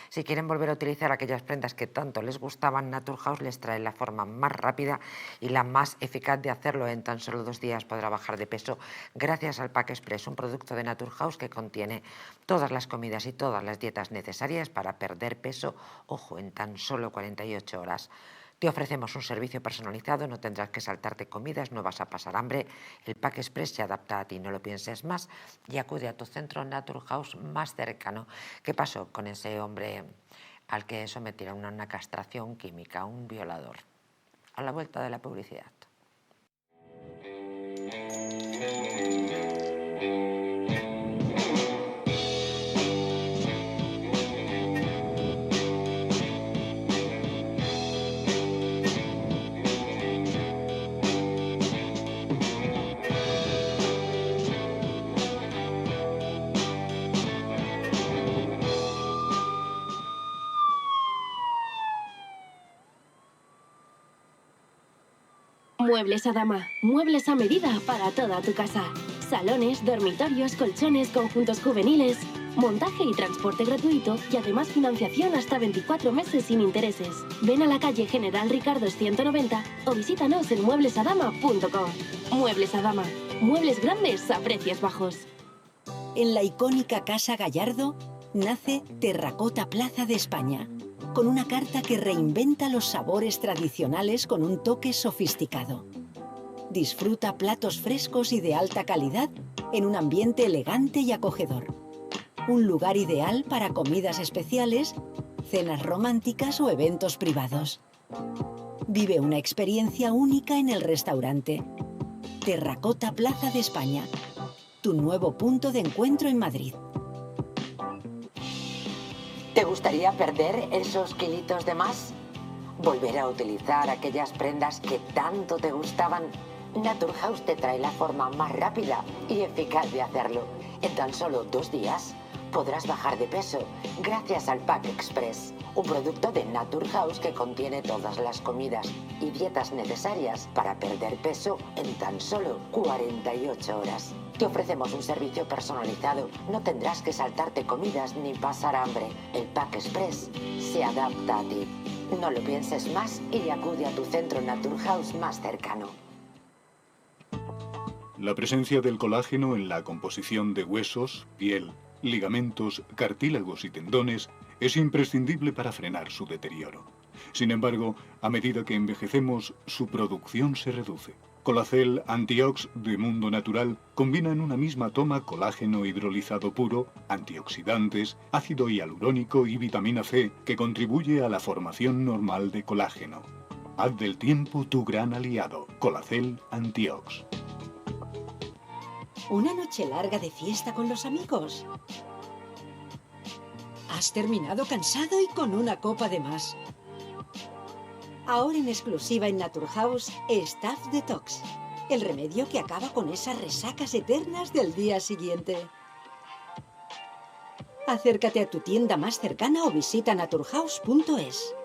Si quieren volver a utilizar aquellas prendas que tanto les gustaban, Naturhaus les trae la forma más rápida y la más eficaz de hacerlo. En tan solo 2 días podrá bajar de peso gracias al Pack Express, un producto de Naturhaus que contiene todas las comidas y todas las dietas necesarias para perder peso, ojo, en tan solo 48 horas. Te ofrecemos un servicio personalizado, no tendrás que saltarte comidas, no vas a pasar hambre. El Pack Express se adapta a ti, no lo pienses más, y acude a tu centro Naturhaus más cercano. ¿Qué pasó con ese hombre al que sometieron a una castración química, un violador? A la vuelta de la publicidad. Muebles Adama. Muebles a medida para toda tu casa. Salones, dormitorios, colchones, conjuntos juveniles. Montaje y transporte gratuito y además financiación hasta 24 meses sin intereses. Ven a la calle General Ricardos 190 o visítanos en mueblesadama.com. Muebles Adama. Muebles grandes a precios bajos. En la icónica Casa Gallardo nace Terracota Plaza de España, con una carta que reinventa los sabores tradicionales con un toque sofisticado. Disfruta platos frescos y de alta calidad en un ambiente elegante y acogedor. Un lugar ideal para comidas especiales, cenas románticas o eventos privados. Vive una experiencia única en el restaurante. Terracota Plaza de España, tu nuevo punto de encuentro en Madrid. ¿Te gustaría perder esos kilitos de más? ¿Volver a utilizar aquellas prendas que tanto te gustaban? Naturhaus te trae la forma más rápida y eficaz de hacerlo. En tan solo 2 días podrás bajar de peso gracias al Pack Express, un producto de Naturhaus que contiene todas las comidas y dietas necesarias para perder peso en tan solo 48 horas. Te ofrecemos un servicio personalizado, no tendrás que saltarte comidas ni pasar hambre. El Pack Express se adapta a ti. No lo pienses más y acude a tu centro Naturhaus más cercano. La presencia del colágeno en la composición de huesos, piel, ligamentos, cartílagos y tendones es imprescindible para frenar su deterioro. Sin embargo, a medida que envejecemos, su producción se reduce. Colacel Antiox de Mundo Natural combina en una misma toma colágeno hidrolizado puro, antioxidantes, ácido hialurónico y vitamina C que contribuye a la formación normal de colágeno. Haz del tiempo tu gran aliado. Colacel Antiox. ¿Una noche larga de fiesta con los amigos? Has terminado cansado y con una copa de más. Ahora en exclusiva en Naturhaus, Staff Detox, el remedio que acaba con esas resacas eternas del día siguiente. Acércate a tu tienda más cercana o visita naturhaus.es.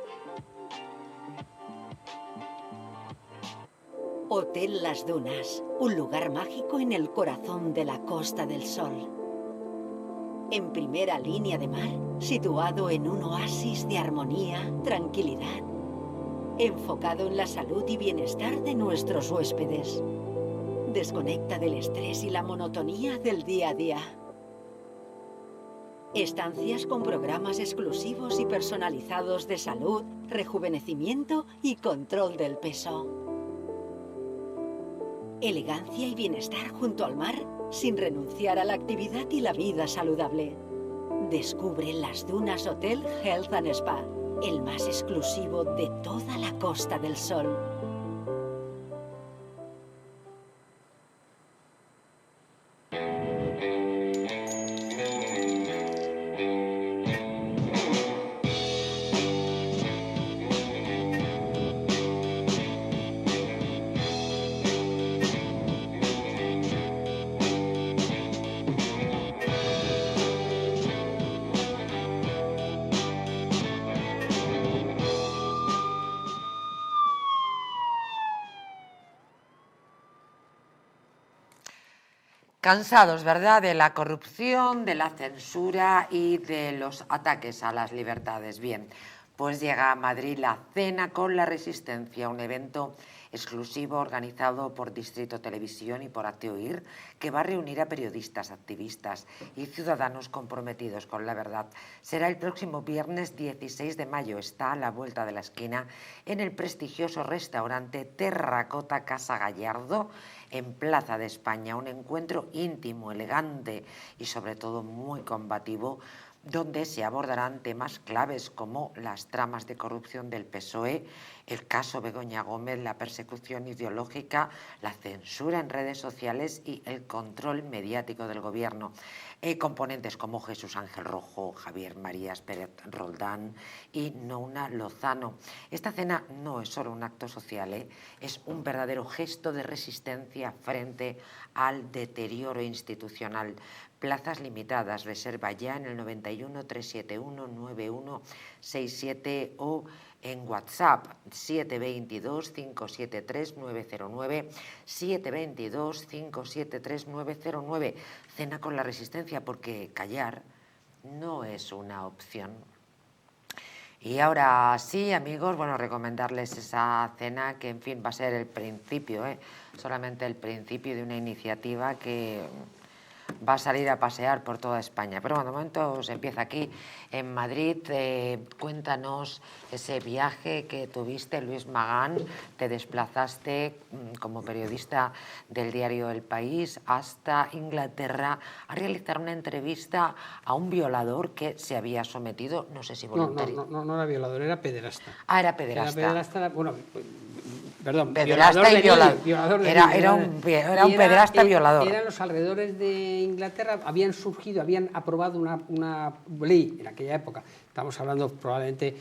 Hotel Las Dunas, un lugar mágico en el corazón de la Costa del Sol. En primera línea de mar, situado en un oasis de armonía, tranquilidad, enfocado en la salud y bienestar de nuestros huéspedes. Desconecta del estrés y la monotonía del día a día. Estancias con programas exclusivos y personalizados de salud, rejuvenecimiento y control del peso. Elegancia y bienestar junto al mar, sin renunciar a la actividad y la vida saludable. Descubre Las Dunas Hotel Health and Spa, el más exclusivo de toda la Costa del Sol. Cansados, ¿verdad?, de la corrupción, de la censura y de los ataques a las libertades. Bien, pues llega a Madrid la Cena con la Resistencia, un evento exclusivo organizado por Distrito Televisión y por Hazte Oír, que va a reunir a periodistas, activistas y ciudadanos comprometidos con la verdad. Será el próximo viernes 16 de mayo, está a la vuelta de la esquina, en el prestigioso restaurante Terracota Casa Gallardo, en Plaza de España, un encuentro íntimo, elegante y sobre todo muy combativo, donde se abordarán temas claves como las tramas de corrupción del PSOE, el caso Begoña Gómez, la persecución ideológica, la censura en redes sociales y el control mediático del gobierno. Componentes como Jesús Ángel Rojo, Javier Marías Pérez Roldán y Nouna Lozano. Esta cena no es solo un acto social, es un verdadero gesto de resistencia frente al deterioro institucional. Plazas limitadas, reserva ya en el 91 371 9167 o en WhatsApp 722 573 909 722 573 909. Cena con la Resistencia, porque callar no es una opción. Y ahora sí, amigos, bueno, recomendarles esa cena que, en fin, va a ser el principio, solamente el principio de una iniciativa que va a salir a pasear por toda España. Pero bueno, de momento se empieza aquí en Madrid. Cuéntanos ese viaje que tuviste, Luis Magán. Te desplazaste como periodista del diario El País hasta Inglaterra a realizar una entrevista a un violador que se había sometido, no sé si voluntario. No era violador, era pederasta. Ah, era pederasta. Era pederasta, bueno, perdón, pederasta y violador. Era un pederasta violador. Eran los alrededores de Inglaterra, habían aprobado una ley en aquella época, estamos hablando probablemente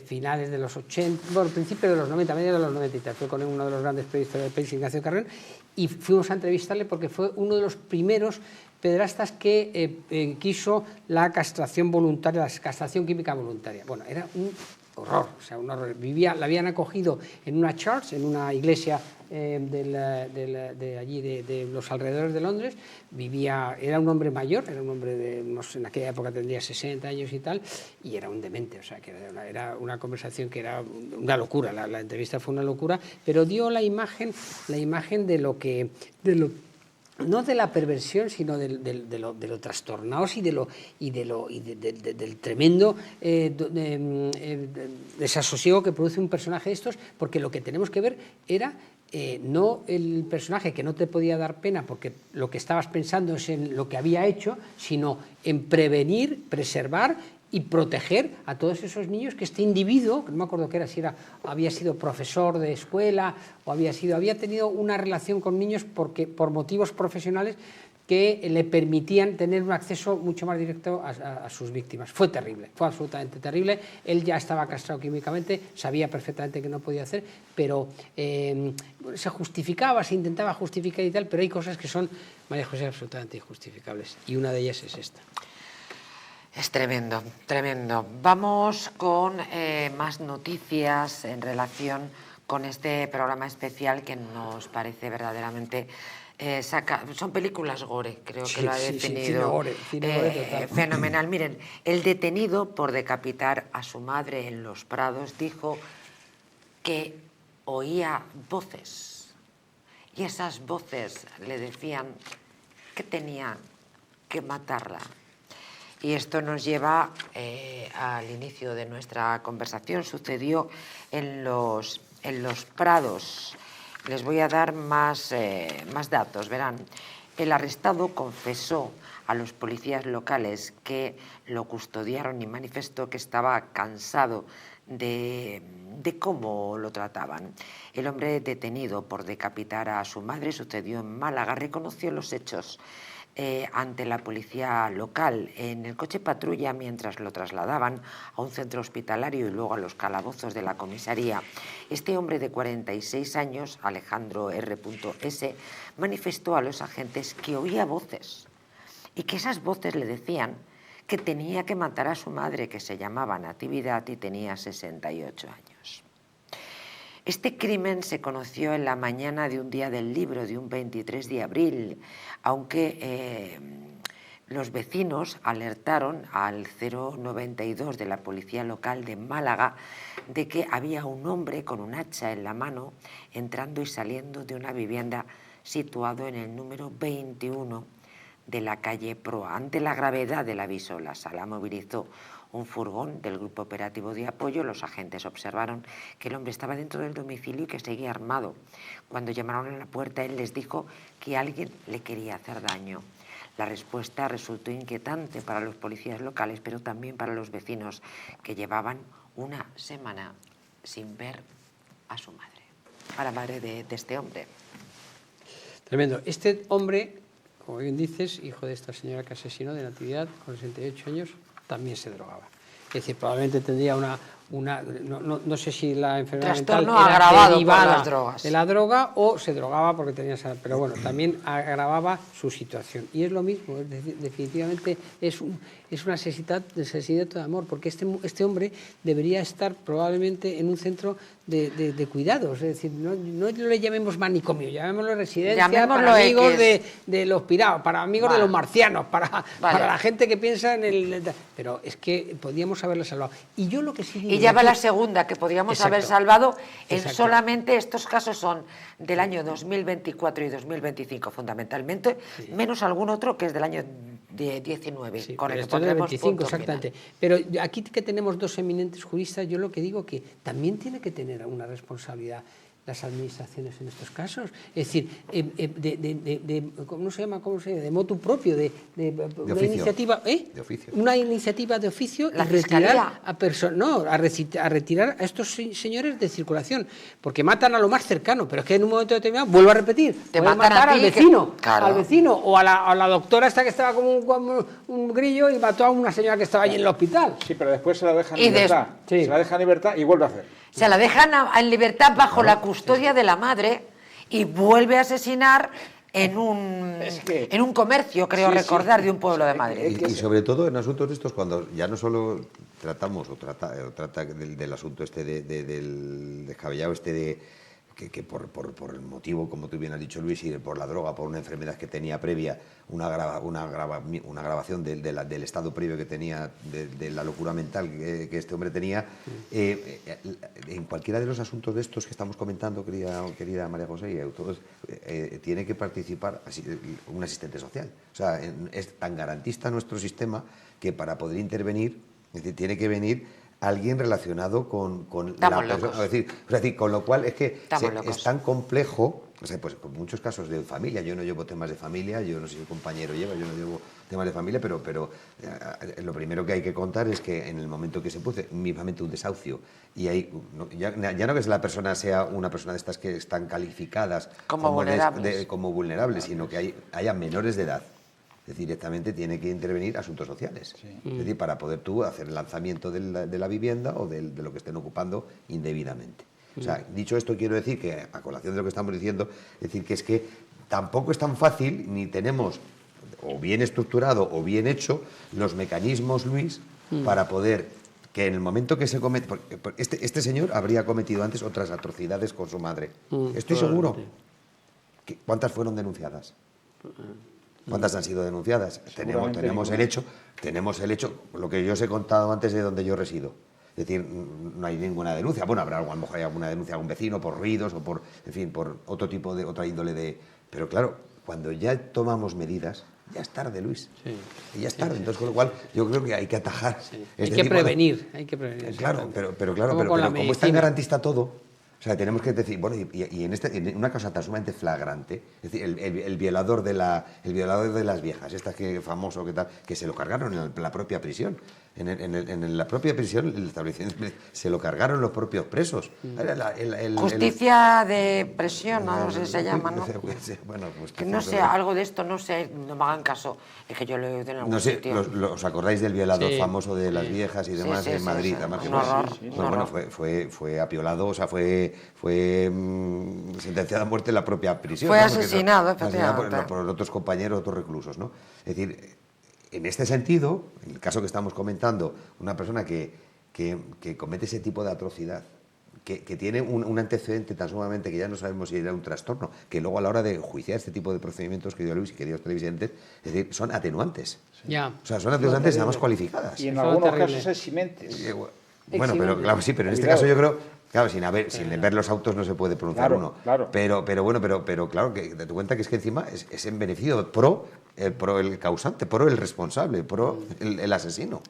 finales de los 80, bueno, principios de los 90, medio de los 90 y tal. Fue con uno de los grandes periodistas del país, Ignacio Carrión, y fuimos a entrevistarle porque fue uno de los primeros pederastas que quiso la castración voluntaria, la castración química voluntaria. Bueno, era un horror, o sea, un horror. La habían acogido en una church, en una iglesia de allí, de los alrededores de Londres. Era un hombre mayor, era un hombre de, no sé, en aquella época tendría 60 años y tal, y era un demente, o sea, que era una conversación que era una locura, la entrevista fue una locura, pero dio la imagen de no de la perversión, sino de lo trastornados y del tremendo desasosiego que produce un personaje de estos, porque lo que tenemos que ver era no el personaje que no te podía dar pena porque lo que estabas pensando es en lo que había hecho, sino en prevenir, preservar y proteger a todos esos niños que este individuo, que no me acuerdo qué era, si había sido profesor de escuela o había tenido una relación con niños por motivos profesionales que le permitían tener un acceso mucho más directo a sus víctimas. Fue terrible, fue absolutamente terrible. Él ya estaba castrado químicamente, sabía perfectamente que no podía hacer, pero se justificaba, se intentaba justificar y tal, pero hay cosas que son, María José, absolutamente injustificables, y una de ellas es esta. Es tremendo, tremendo. Vamos con más noticias en relación con este programa especial que nos parece verdaderamente... son películas gore, creo que lo ha definido fenomenal. Miren, el detenido por decapitar a su madre en Los Prados dijo que oía voces y esas voces le decían que tenía que matarla. Y esto nos lleva al inicio de nuestra conversación. Sucedió en Los Prados. Les voy a dar más datos, verán. El arrestado confesó a los policías locales que lo custodiaron y manifestó que estaba cansado de cómo lo trataban. El hombre detenido por decapitar a su madre, sucedió en Málaga, reconoció los hechos ante la policía local en el coche patrulla mientras lo trasladaban a un centro hospitalario y luego a los calabozos de la comisaría. Este hombre de 46 años, Alejandro R.S., manifestó a los agentes que oía voces y que esas voces le decían que tenía que matar a su madre, que se llamaba Natividad y tenía 68 años. Este crimen se conoció en la mañana de un día del libro, de un 23 de abril, aunque los vecinos alertaron al 092 de la policía local de Málaga de que había un hombre con un hacha en la mano entrando y saliendo de una vivienda situado en el número 21 de la calle Proa. Ante la gravedad del aviso, la sala movilizó un furgón del Grupo Operativo de Apoyo. Los agentes observaron que el hombre estaba dentro del domicilio y que seguía armado. Cuando llamaron a la puerta, él les dijo que alguien le quería hacer daño. La respuesta resultó inquietante para los policías locales, pero también para los vecinos que llevaban una semana sin ver a su madre, a la madre de este hombre. Tremendo. Este hombre, como bien dices, hijo de esta señora que asesinó de Natividad, con 68 años, también se drogaba. Es decir, probablemente tendría no sé si la enfermedad mental trastorno era agravado derivada por las drogas. de la droga o se drogaba porque tenía esa... Pero bueno, también agravaba su situación. Y es lo mismo, es decir, definitivamente es un asesinato de amor, porque este hombre debería estar probablemente en un centro de cuidados. Es decir, no le llamemos manicomio, llamémoslo residencia, Llamémoslo para amigos X. de los pirados, para amigos de los marcianos, para la gente que piensa en el... Pero es que podíamos haberla salvado. Y yo lo que sí digo... Y ya va la segunda que podríamos haber salvado. Solamente estos casos son del año 2024 y 2025 fundamentalmente, menos algún otro que es del año 19, Sí, con el que esto es del pondremos 25, punto exactamente. final. Pero aquí que tenemos dos eminentes juristas, yo lo que digo que también tiene que tener una responsabilidad las administraciones en estos casos. Es decir, ¿cómo se llama? De motu propio, una iniciativa, de oficio. Una iniciativa de oficio La y retirar Fiscalía. a retirar a estos señores de circulación, porque matan a lo más cercano, pero es que en un momento determinado, vuelvo a repetir, Te pueden matan a matar ti, al vecino o a la doctora esta que estaba como un grillo y mató a una señora que estaba allí en el hospital. Sí, pero después se la dejan Y en libertad. sí. Se la dejan en libertad y vuelve a hacer. Se la dejan en libertad bajo la custodia de la madre y vuelve a asesinar en un comercio, creo recordar, de un pueblo de Madrid. Y sobre todo en asuntos de estos, cuando ya no solo tratamos o trata del asunto este del descabellado que por el motivo, como tú bien has dicho, Luis, y por la droga, por una enfermedad que tenía previa, una agravación del estado previo que tenía, de la locura mental que este hombre tenía, en cualquiera de los asuntos de estos que estamos comentando, querida María José, y todos, tiene que participar un asistente social. O sea, es tan garantista nuestro sistema que para poder intervenir, es decir, tiene que venir alguien relacionado con la persona, es decir, con lo cual es que es tan complejo, o sea, pues con muchos casos de familia. Yo no llevo temas de familia, yo no sé si el compañero lleva, yo no llevo temas de familia, pero lo primero que hay que contar es que en el momento que se produce mismamente un desahucio y hay, ya no que la persona sea una persona de estas que están calificadas como vulnerables, sino que haya menores de edad. Es decir, directamente tiene que intervenir asuntos sociales. Sí. Es decir, para poder tú hacer el lanzamiento de la vivienda o de lo que estén ocupando indebidamente. O sea, dicho esto, quiero decir que, a colación de lo que estamos diciendo, es que tampoco es tan fácil, ni tenemos o bien estructurado o bien hecho los mecanismos, Luis, para poder que en el momento que se comete... Porque este señor habría cometido antes otras atrocidades con su madre. Estoy seguro. ¿Cuántas fueron denunciadas? ¿Cuántas han sido denunciadas? Tenemos el hecho, lo que yo os he contado antes de donde yo resido. Es decir, no hay ninguna denuncia. Bueno, a lo mejor hay alguna denuncia a un vecino por ruidos o por otra índole de... Pero claro, cuando ya tomamos medidas, ya es tarde, Luis. Sí. Y ya es tarde. Entonces, con lo cual, yo creo que hay que atajar. Sí. Hay que prevenir. Claro, pero como es tan garantista todo... O sea, tenemos que decir, bueno, y en una cosa tan sumamente flagrante, es decir, el violador de las viejas, estas que famoso que tal, que se lo cargaron en la propia prisión. En la propia prisión, el establecimiento, se lo cargaron los propios presos. Justicia de presión, no sé si se llama, ¿no? Bueno, pues que no sé, algo de esto, no sé, no me hagan caso, es que yo lo he oído en algún sitio. ¿Os acordáis del violador famoso de las viejas y demás en Madrid? Fue apiolado, o sea, fue sentenciado a muerte en la propia prisión. Fue asesinado, efectivamente. Por otros compañeros, otros reclusos, ¿no? Es decir, en este sentido, en el caso que estamos comentando, una persona que comete ese tipo de atrocidad, que tiene un antecedente tan sumamente que ya no sabemos si era un trastorno, que luego a la hora de juiciar este tipo de procedimientos, querido Luis y queridos televidentes, es decir, son atenuantes. Ya. O sea, son atenuantes además cualificadas. Y en Eso algunos terrible. casos eximentes. Bueno, pero claro, sí, pero en este caso yo creo, claro, sin ver los autos no se puede pronunciar Claro, uno. claro. Pero bueno, pero claro, que date cuenta que es que encima es en beneficio pro el causante, pro el responsable, pro el asesino.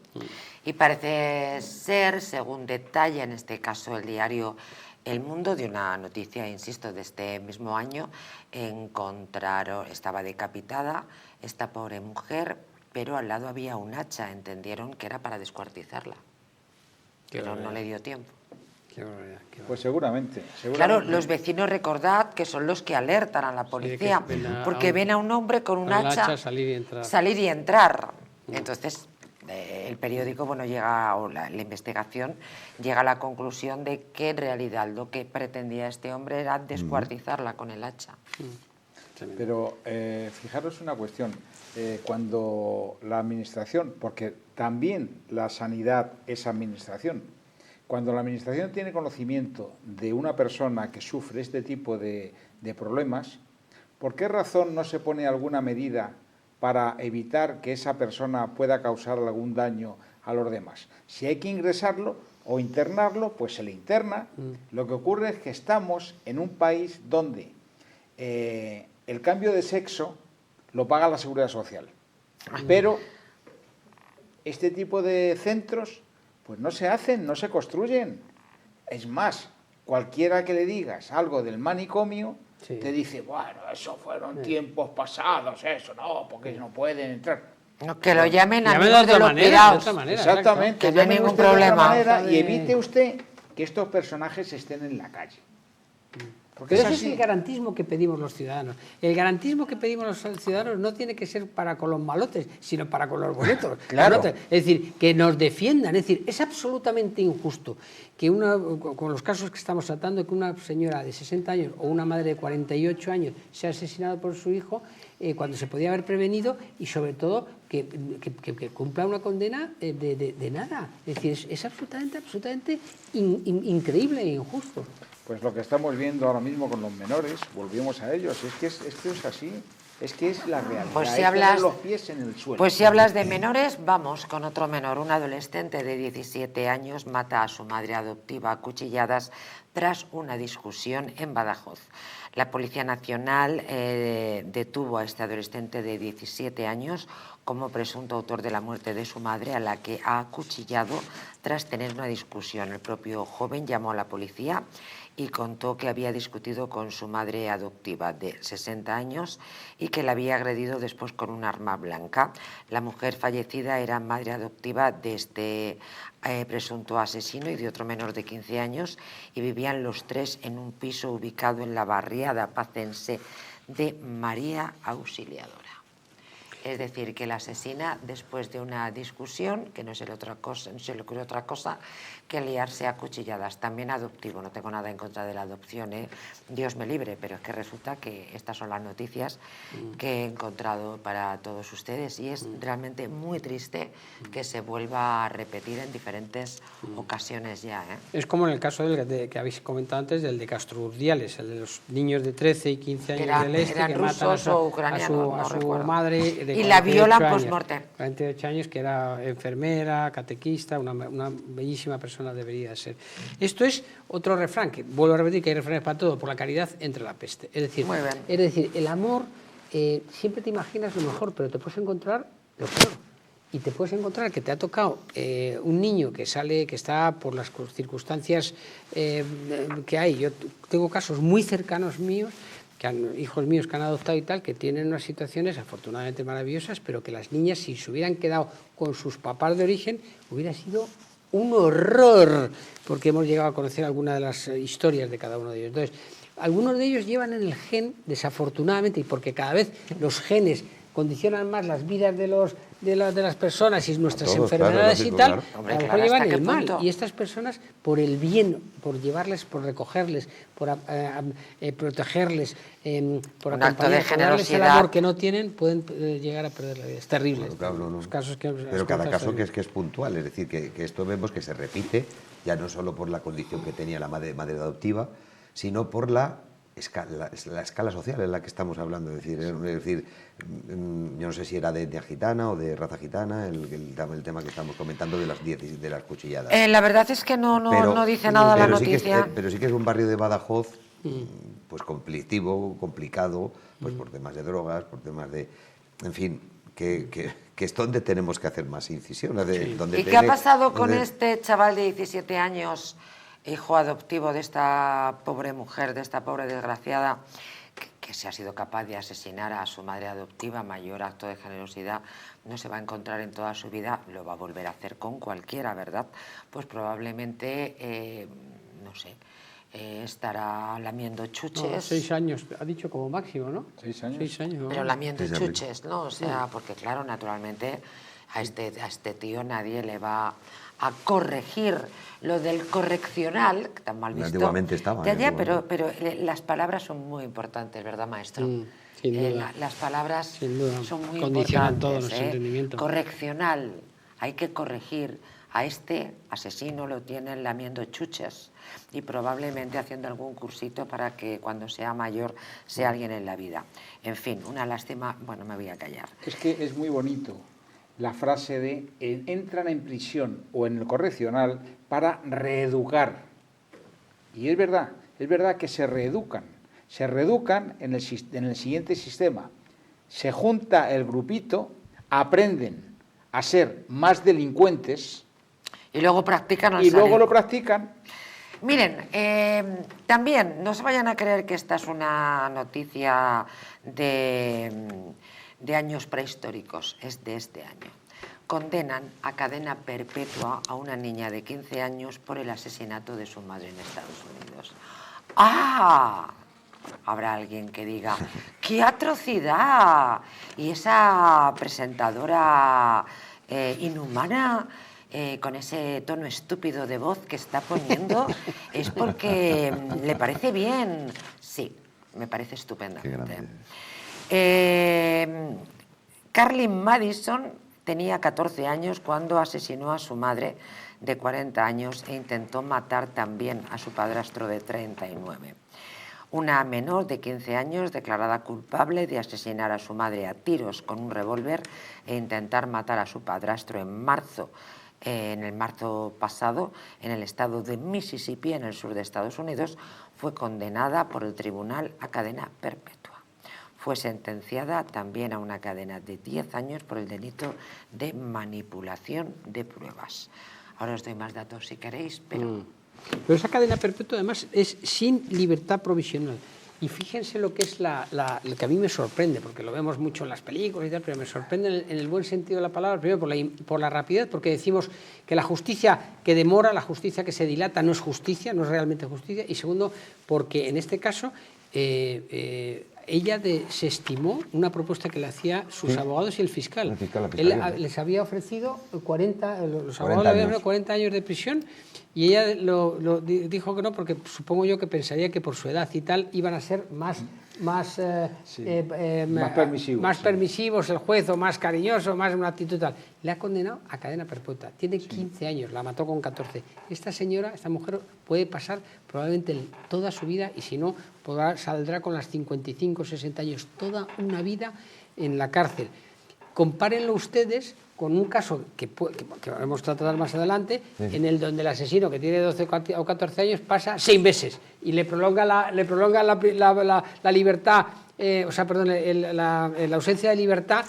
Y parece ser, según detalla en este caso el diario El Mundo, de una noticia, insisto, de este mismo año, estaba decapitada esta pobre mujer, pero al lado había un hacha, entendieron que era para descuartizarla, pero no le dio tiempo. Qué barbaridad, qué Pues seguramente. Claro, los vecinos, recordad que son los que alertan a la policía, que ven porque ven a un hombre con un con el hacha hacha salir y entrar. Entonces, el periódico, o la investigación llega a la conclusión de que en realidad lo que pretendía este hombre era descuartizarla con el hacha. Pero fijaros una cuestión, cuando la administración, porque también la sanidad es administración, cuando la administración tiene conocimiento de una persona que sufre este tipo de problemas, ¿por qué razón no se pone alguna medida para evitar que esa persona pueda causar algún daño a los demás? Si hay que ingresarlo o internarlo, pues se le interna. Lo que ocurre es que estamos en un país donde el cambio de sexo lo paga la Seguridad Social, pero este tipo de centros pues no se hacen, no se construyen. Es más, cualquiera que le digas algo del manicomio te dice, bueno, eso fueron tiempos pasados, eso no, porque no pueden entrar. No, que lo llamen Llamen amigos de los cuidados. Exactamente, que no hay llamen ningún usted de otra problema. manera y evite usted que estos personajes estén en la calle. Porque Pero es ese es así. el garantismo que pedimos los ciudadanos. El garantismo que pedimos los ciudadanos no tiene que ser para con los malotes, sino para con los boletos. Claro. Es decir, que nos defiendan. Es decir, es absolutamente injusto que con los casos que estamos tratando, que una señora de 60 años o una madre de 48 años sea asesinada por su hijo cuando se podía haber prevenido, y sobre todo que cumpla una condena de nada. Es decir, es absolutamente increíble e injusto. Pues lo que estamos viendo ahora mismo con los menores, volvemos a ellos, es que esto es así, es que es la realidad, Pues si es hablas, poner los pies en el suelo. Pues si hablas de menores, vamos con otro menor. Un adolescente de 17 años mata a su madre adoptiva a cuchilladas tras una discusión en Badajoz. La Policía Nacional detuvo a este adolescente de 17 años como presunto autor de la muerte de su madre, a la que ha acuchillado tras tener una discusión. El propio joven llamó a la policía y contó que había discutido con su madre adoptiva de 60 años y que la había agredido después con un arma blanca. La mujer fallecida era madre adoptiva de este presunto asesino y de otro menor de 15 años, y vivían los tres en un piso ubicado en la barriada pacense de María Auxiliadora. Es decir, que la asesina, después de una discusión, que no se le ocurrió otra cosa que liarse a cuchilladas. También adoptivo, no tengo nada en contra de la adopción, Dios me libre, pero es que resulta que estas son las noticias que he encontrado para todos ustedes, y es realmente muy triste que se vuelva a repetir en diferentes ocasiones ya. Es como en el caso que habéis comentado antes, del de Castro Urdiales, el de los niños de 13 y 15 años del este que matan a su madre de y la violan post-mortem. 48 años, que era enfermera, catequista, una bellísima persona debería ser. Esto es otro refrán, que vuelvo a repetir que hay refranes para todo: por la caridad entre la peste. Es decir, el amor, siempre te imaginas lo mejor, pero te puedes encontrar lo peor. Y te puedes encontrar que te ha tocado un niño que está por las circunstancias que hay. Yo tengo casos muy cercanos míos, hijos míos que han adoptado y tal, que tienen unas situaciones afortunadamente maravillosas, pero que las niñas, si se hubieran quedado con sus papás de origen, hubiera sido un horror, porque hemos llegado a conocer algunas de las historias de cada uno de ellos. Entonces, algunos de ellos llevan en el gen, desafortunadamente, y porque cada vez los genes condicionan más las vidas de las personas y nuestras enfermedades, claro, y tal, Hombre, a lo mejor llevan el mal. Y estas personas, por el bien, por llevarles, por recogerles, por protegerles, por acompañarles, por darles el amor que no tienen, pueden llegar a perder la vida. Es terrible. Claro, Los casos que pero cada caso que es puntual, es decir, que esto vemos que se repite ya no solo por la condición que tenía la madre adoptiva, sino por la escala social en la que estamos hablando. Es decir, yo no sé si era de etnia gitana o de raza gitana, el tema que estamos comentando de las cuchilladas. La verdad es que no dice nada la noticia. Pero sí que es un barrio de Badajoz pues conflictivo, complicado, pues por temas de drogas, por temas de... En fin, que es donde tenemos que hacer más incisión. ¿Y qué ha pasado con este chaval de 17 años, hijo adoptivo de esta pobre mujer, de esta pobre desgraciada, que se ha sido capaz de asesinar a su madre adoptiva? Mayor acto de generosidad no se va a encontrar en toda su vida, lo va a volver a hacer con cualquiera, ¿verdad? Pues probablemente, no sé, estará lamiendo chuches. No, 6 años, ha dicho como máximo, ¿no? 6 años. 6 años. Pero lamiendo chuches, ¿no? O sea, porque claro, naturalmente a este tío nadie le va a corregir lo del correccional, que tan mal visto. Antiguamente estaba. Ya, pero las palabras son muy importantes, ¿verdad, maestro? Sin duda. Las palabras Sin duda. son muy Condicionan importantes. todo nuestro entendimiento. Correccional, hay que corregir. A este asesino lo tienen lamiendo chuches y probablemente haciendo algún cursito para que cuando sea mayor sea alguien en la vida. En fin, una lástima. Bueno, me voy a callar. Es que es muy bonito la frase de entran en prisión o en el correccional para reeducar. Y es verdad que se reeducan en el siguiente sistema. Se junta el grupito, aprenden a ser más delincuentes y luego practican al y luego salir. lo practican. Miren, también no se vayan a creer que esta es una noticia de años prehistóricos, es de este año. Condenan a cadena perpetua a una niña de 15 años por el asesinato de su madre en Estados Unidos. ¡Ah! Habrá alguien que diga, ¡qué atrocidad! Y esa presentadora inhumana, con ese tono estúpido de voz que está poniendo, es porque le parece bien. Sí, me parece estupendamente. Carlin Madison tenía 14 años cuando asesinó a su madre de 40 años e intentó matar también a su padrastro de 39. Una menor de 15 años declarada culpable de asesinar a su madre a tiros con un revólver e intentar matar a su padrastro en el marzo pasado, en el estado de Mississippi, en el sur de Estados Unidos, fue condenada por el tribunal a cadena perpetua. Fue sentenciada también a una cadena de 10 años por el delito de manipulación de pruebas. Ahora os doy más datos si queréis, pero... Pero esa cadena perpetua además es sin libertad provisional. Y fíjense lo que es lo que a mí me sorprende, porque lo vemos mucho en las películas y tal, pero me sorprende en el buen sentido de la palabra, primero por la rapidez, porque decimos que la justicia que demora, la justicia que se dilata no es justicia, no es realmente justicia, y segundo, porque en este caso ella se estimó una propuesta que le hacía sus abogados y el fiscal. Él les había ofrecido 40 años de prisión y ella dijo que no, porque supongo yo que pensaría que por su edad y tal iban a ser más permisivos el juez, o más cariñoso, más una actitud tal. Le ha condenado a cadena perpetua. Tiene 15 años, la mató con 14. Esta señora, esta mujer, puede pasar probablemente toda su vida, y si no, saldrá con las 55, 60 años, toda una vida en la cárcel. Compárenlo ustedes con un caso que vamos a tratar más adelante, en el donde el asesino, que tiene 12 o 14 años, pasa 6 meses y le prolonga la libertad, la ausencia de libertad,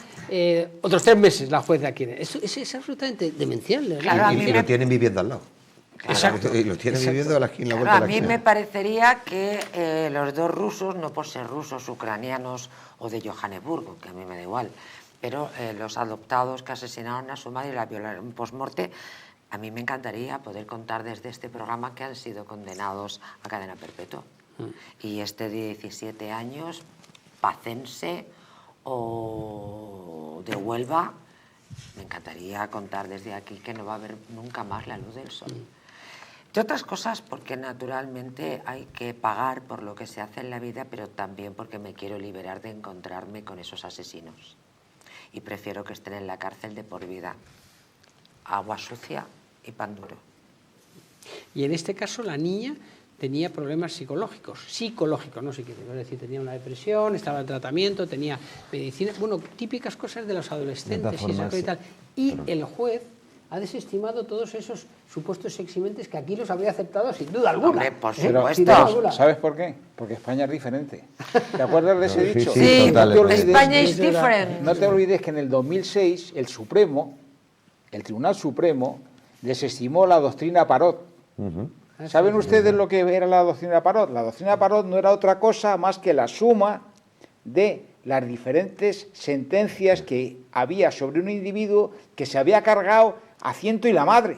otros 3 meses la jueza quiere. Es absolutamente demencial. Claro, y lo tienen viviendo al lado. Exacto. Y lo tienen viviendo a la vuelta de la a mí me parecería que los dos rusos, no por ser rusos, ucranianos o de Johannesburgo, que a mí me da igual, pero los adoptados que asesinaron a su madre y la violaron post-morte, a mí me encantaría poder contar desde este programa que han sido condenados a cadena perpetua. Y este de 17 años, pacense o de Huelva, me encantaría contar desde aquí que no va a haber nunca más la luz del sol. De otras cosas, porque naturalmente hay que pagar por lo que se hace en la vida, pero también porque me quiero liberar de encontrarme con esos asesinos. Y prefiero que estén en la cárcel de por vida. Agua sucia y pan duro. Y en este caso la niña tenía problemas psicológicos, no psiquiátricos, es decir, tenía una depresión, estaba en tratamiento, tenía medicina, bueno, típicas cosas de los adolescentes y tal. Y el juez ha desestimado todos esos supuestos eximentes que aquí los habría aceptado sin duda alguna. Hombre, por Pero, supuesto. ¿sabes por qué? Porque España es diferente. ¿Te acuerdas de ese dicho? Sí, total, España es diferente. No te olvides que en el 2006 el Tribunal Supremo, desestimó la doctrina Parot. ¿Saben ustedes lo que era la doctrina Parot? La doctrina Parot no era otra cosa más que la suma de las diferentes sentencias que había sobre un individuo que se había cargado a ciento y la madre.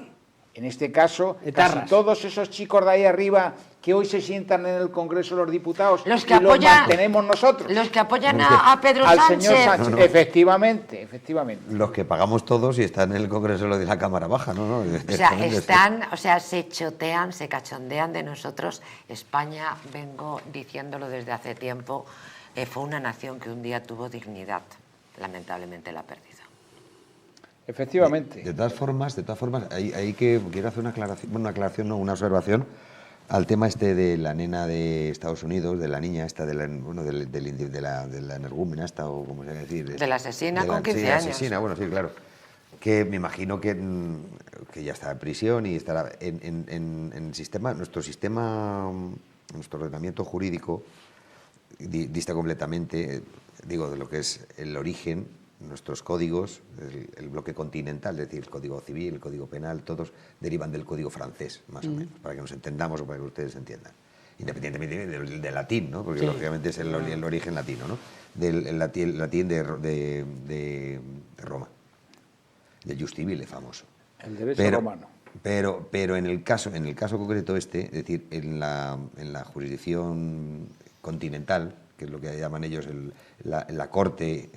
En este caso, casi todos esos chicos de ahí arriba que hoy se sientan en el Congreso de los Diputados Los que y apoyan, los mantenemos nosotros. Los que apoyan a Pedro al Sánchez. señor Sánchez. No. Efectivamente. Los que pagamos todos y están en el Congreso de la Cámara Baja, ¿no? O sea, se chotean, se cachondean de nosotros. España, vengo diciéndolo desde hace tiempo, fue una nación que un día tuvo dignidad. Lamentablemente la ha perdido. Efectivamente. De todas formas, quiero hacer una observación al tema este de la nena de Estados Unidos, de la niña esta, de la energúmena esta, o como se debe decir. De la asesina con 15 años. Asesina, bueno, sí, claro. Que me imagino que ya está en prisión y estará en el sistema, nuestro ordenamiento jurídico dista completamente, digo, de lo que es el origen, nuestros códigos, el bloque continental, es decir, el Código Civil, el Código Penal, todos derivan del Código francés, más o menos, para que nos entendamos o para que ustedes entiendan. Independientemente del latín, ¿no? Porque lógicamente es el origen latino, ¿no? Del latín de Roma, del Jus Civile famoso. El derecho romano. Pero en el caso concreto es decir, en la jurisdicción continental, que es lo que llaman ellos la Corte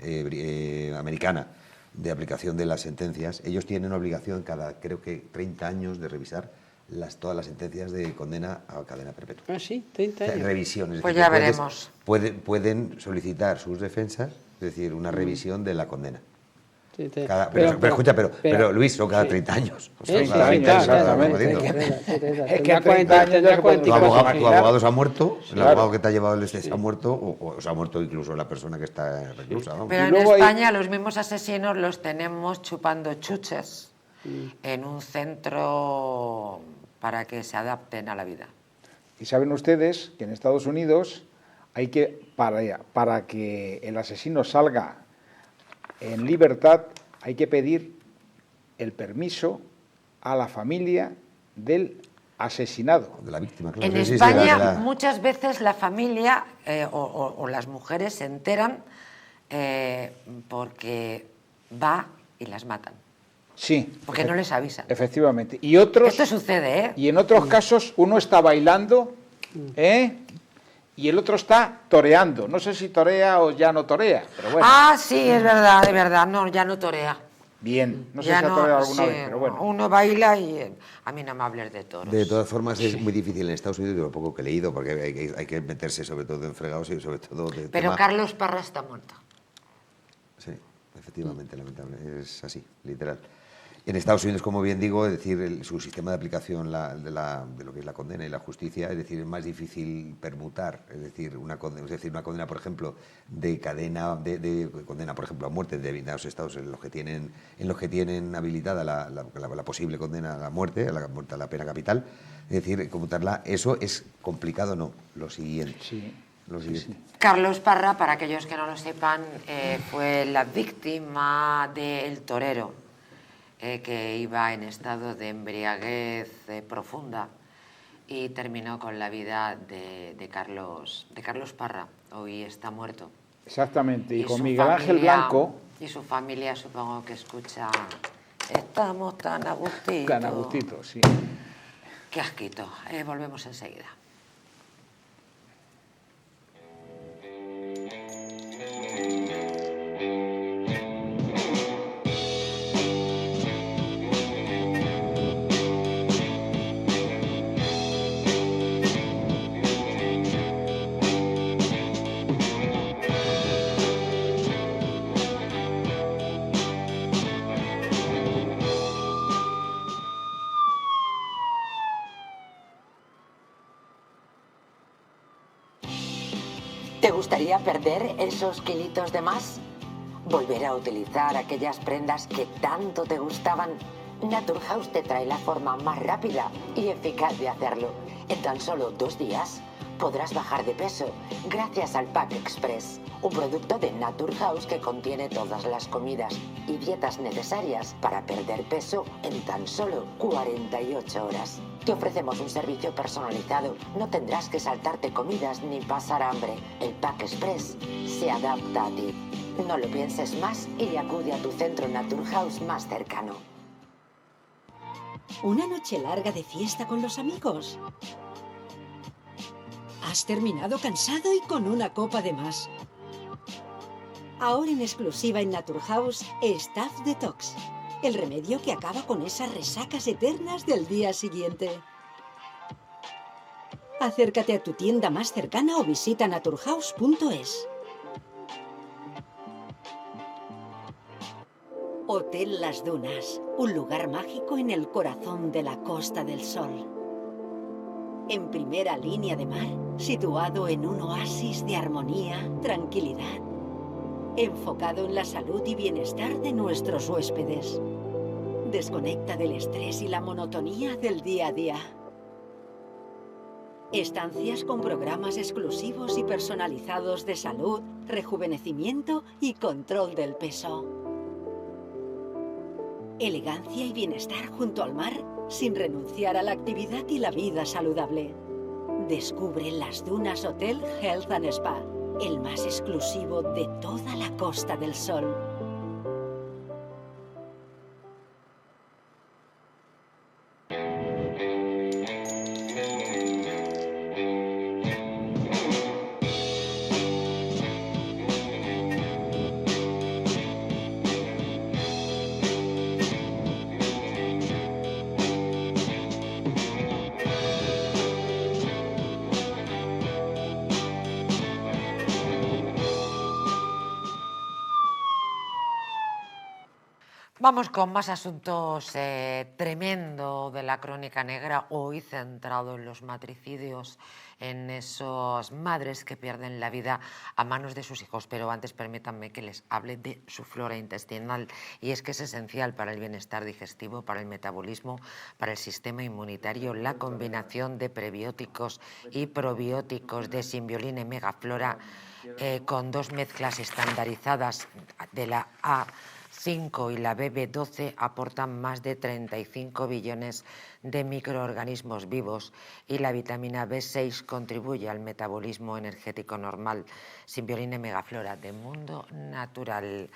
americana de aplicación de las sentencias, ellos tienen obligación cada, creo que 30 años, de revisar todas las sentencias de condena a cadena perpetua. Ah, sí, 30 años. Revisiones. Pues ya veremos. Pueden solicitar sus defensas, es decir, una revisión de la condena. Sí, pero Luis, son cada 30 años. O sea, Sí, cada 30 años, exactamente. Es que a 30 años ya se puede tu abogado se ha muerto, el Claro. abogado que te ha llevado el se ha muerto, o se ha muerto incluso la persona que está reclusa. Vamos. Pero Y en luego España los mismos asesinos los tenemos chupando chuches en un centro para que se adapten a la vida. Y saben ustedes que en Estados Unidos hay que, para que el asesino salga en libertad, hay que pedir el permiso a la familia del asesinado. De la víctima, claro. En Sí, sí, España muchas veces la familia o las mujeres se enteran porque va y las matan. Sí. Porque no les avisan. Efectivamente. Y otros, Esto sucede, ¿eh? y en otros casos uno está bailando, y el otro está toreando. No sé si torea o ya no torea, pero bueno. Ah, sí, es verdad. No, ya no torea. Bien, no sé Ya si ha no, toreado alguna sí, vez, pero bueno. Uno baila y a mí no me hables de toros. De todas formas, es muy difícil en Estados Unidos, de lo poco que he leído, porque hay que meterse sobre todo en fregados y sobre todo de Pero tema... Carlos Parra está muerto. Sí, efectivamente, lamentable, es así, literal. En Estados Unidos, como bien digo, es decir, su sistema de aplicación de lo que es la condena y la justicia, es decir, es más difícil permutar, es decir, una condena, por ejemplo, de condena, por ejemplo, a muerte en determinados estados en los que tienen habilitada la posible condena a la muerte, a la pena capital, es decir, computarla, eso es complicado, no, lo siguiente. Sí. Carlos Parra, para aquellos que no lo sepan, fue la víctima del torero, que iba en estado de embriaguez profunda y terminó con la vida de Carlos Parra. Hoy está muerto. Exactamente. Y con su Miguel Ángel familia- Blanco. Y su familia supongo que escucha, estamos tan a gustito. Tan a gustito, sí. Qué asquito. Volvemos enseguida. ¿Te gustaría perder esos kilitos de más? ¿Volver a utilizar aquellas prendas que tanto te gustaban? Naturhaus te trae la forma más rápida y eficaz de hacerlo. En tan solo 2 días podrás bajar de peso gracias al Pack Express, un producto de Naturhaus que contiene todas las comidas y dietas necesarias para perder peso en tan solo 48 horas. Te ofrecemos un servicio personalizado, no tendrás que saltarte comidas ni pasar hambre. El Pack Express se adapta a ti. No lo pienses más y acude a tu centro Naturhaus más cercano. ¿Una noche larga de fiesta con los amigos? Has terminado cansado y con una copa de más. Ahora en exclusiva en Naturhaus, Staff Detox. El remedio que acaba con esas resacas eternas del día siguiente. Acércate a tu tienda más cercana o visita naturhaus.es. Hotel Las Dunas, un lugar mágico en el corazón de la Costa del Sol. En primera línea de mar, situado en un oasis de armonía, tranquilidad, enfocado en la salud y bienestar de nuestros huéspedes. Desconecta del estrés y la monotonía del día a día. Estancias con programas exclusivos y personalizados de salud, rejuvenecimiento y control del peso. Elegancia y bienestar junto al mar, sin renunciar a la actividad y la vida saludable. Descubre Las Dunas Hotel Health and Spa, el más exclusivo de toda la Costa del Sol. Vamos con más asuntos tremendo de la crónica negra, hoy centrado en los matricidios, en esas madres que pierden la vida a manos de sus hijos. Pero antes permítanme que les hable de su flora intestinal, y es que es esencial para el bienestar digestivo, para el metabolismo, para el sistema inmunitario, la combinación de prebióticos y probióticos de Symbiolina y Megaflora con 2 mezclas estandarizadas de la A5 y la BB12 aportan más de 35 billones de microorganismos vivos, y la vitamina B6 contribuye al metabolismo energético normal. Symbiolina y Megaflora de Mundo Natural.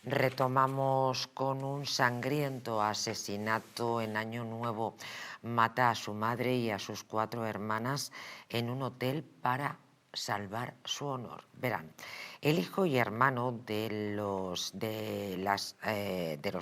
Retomamos con un sangriento asesinato en Año Nuevo. Mata a su madre y a sus 4 hermanas en un hotel para salvar su honor. Verán, el hijo y hermano de los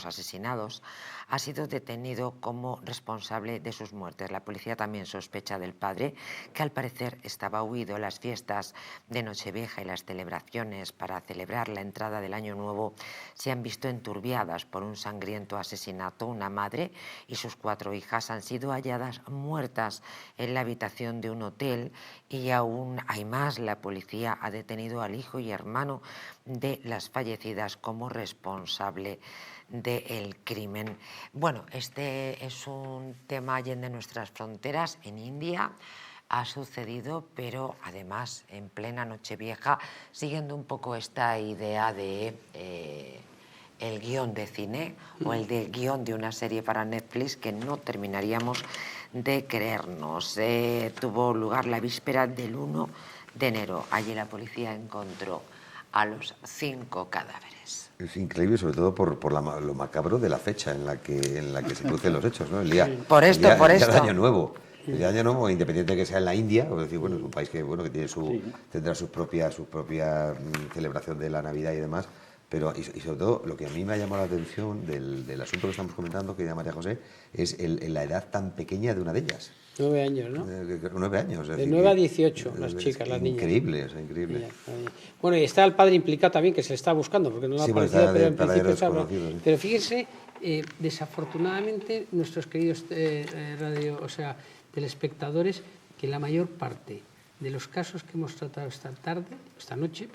asesinados ha sido detenido como responsable de sus muertes. La policía también sospecha del padre, que al parecer estaba huido. Las fiestas de Nochevieja y las celebraciones para celebrar la entrada del Año Nuevo se han visto enturbiadas por un sangriento asesinato. Una madre y sus 4 hijas han sido halladas muertas en la habitación de un hotel, y aún hay más. La policía ha detenido al hijo y hermano de las fallecidas como responsable del crimen. Bueno, este es un tema allende nuestras fronteras. En India ha sucedido, pero además en plena Nochevieja, siguiendo un poco esta idea de el guión de cine o el de guión de una serie para Netflix que no terminaríamos de creernos. Tuvo lugar la víspera del 1 de enero. Allí la policía encontró a los 5 cadáveres. Es increíble, sobre todo por lo macabro de la fecha en la que se producen los hechos, ¿no? El día, por esto. El día de Año Nuevo. El día de Año Nuevo, independiente de que sea en la India, es decir, bueno, es un país que tiene tendrá su propia celebración de la Navidad y demás. Pero, y sobre todo, lo que a mí me ha llamado la atención del asunto que estamos comentando, que llama María José, es la edad tan pequeña de una de ellas. 9 años, ¿no? 9 años. De 9 a 18, las chicas, las niñas. Increíble, o sea, increíble. Bueno, y está el padre implicado también, que se le está buscando, porque no lo ha aparecido, pero en principio está hablando. Sí. Pero fíjense, desafortunadamente, nuestros queridos telespectadores, que la mayor parte de los casos que hemos tratado esta noche,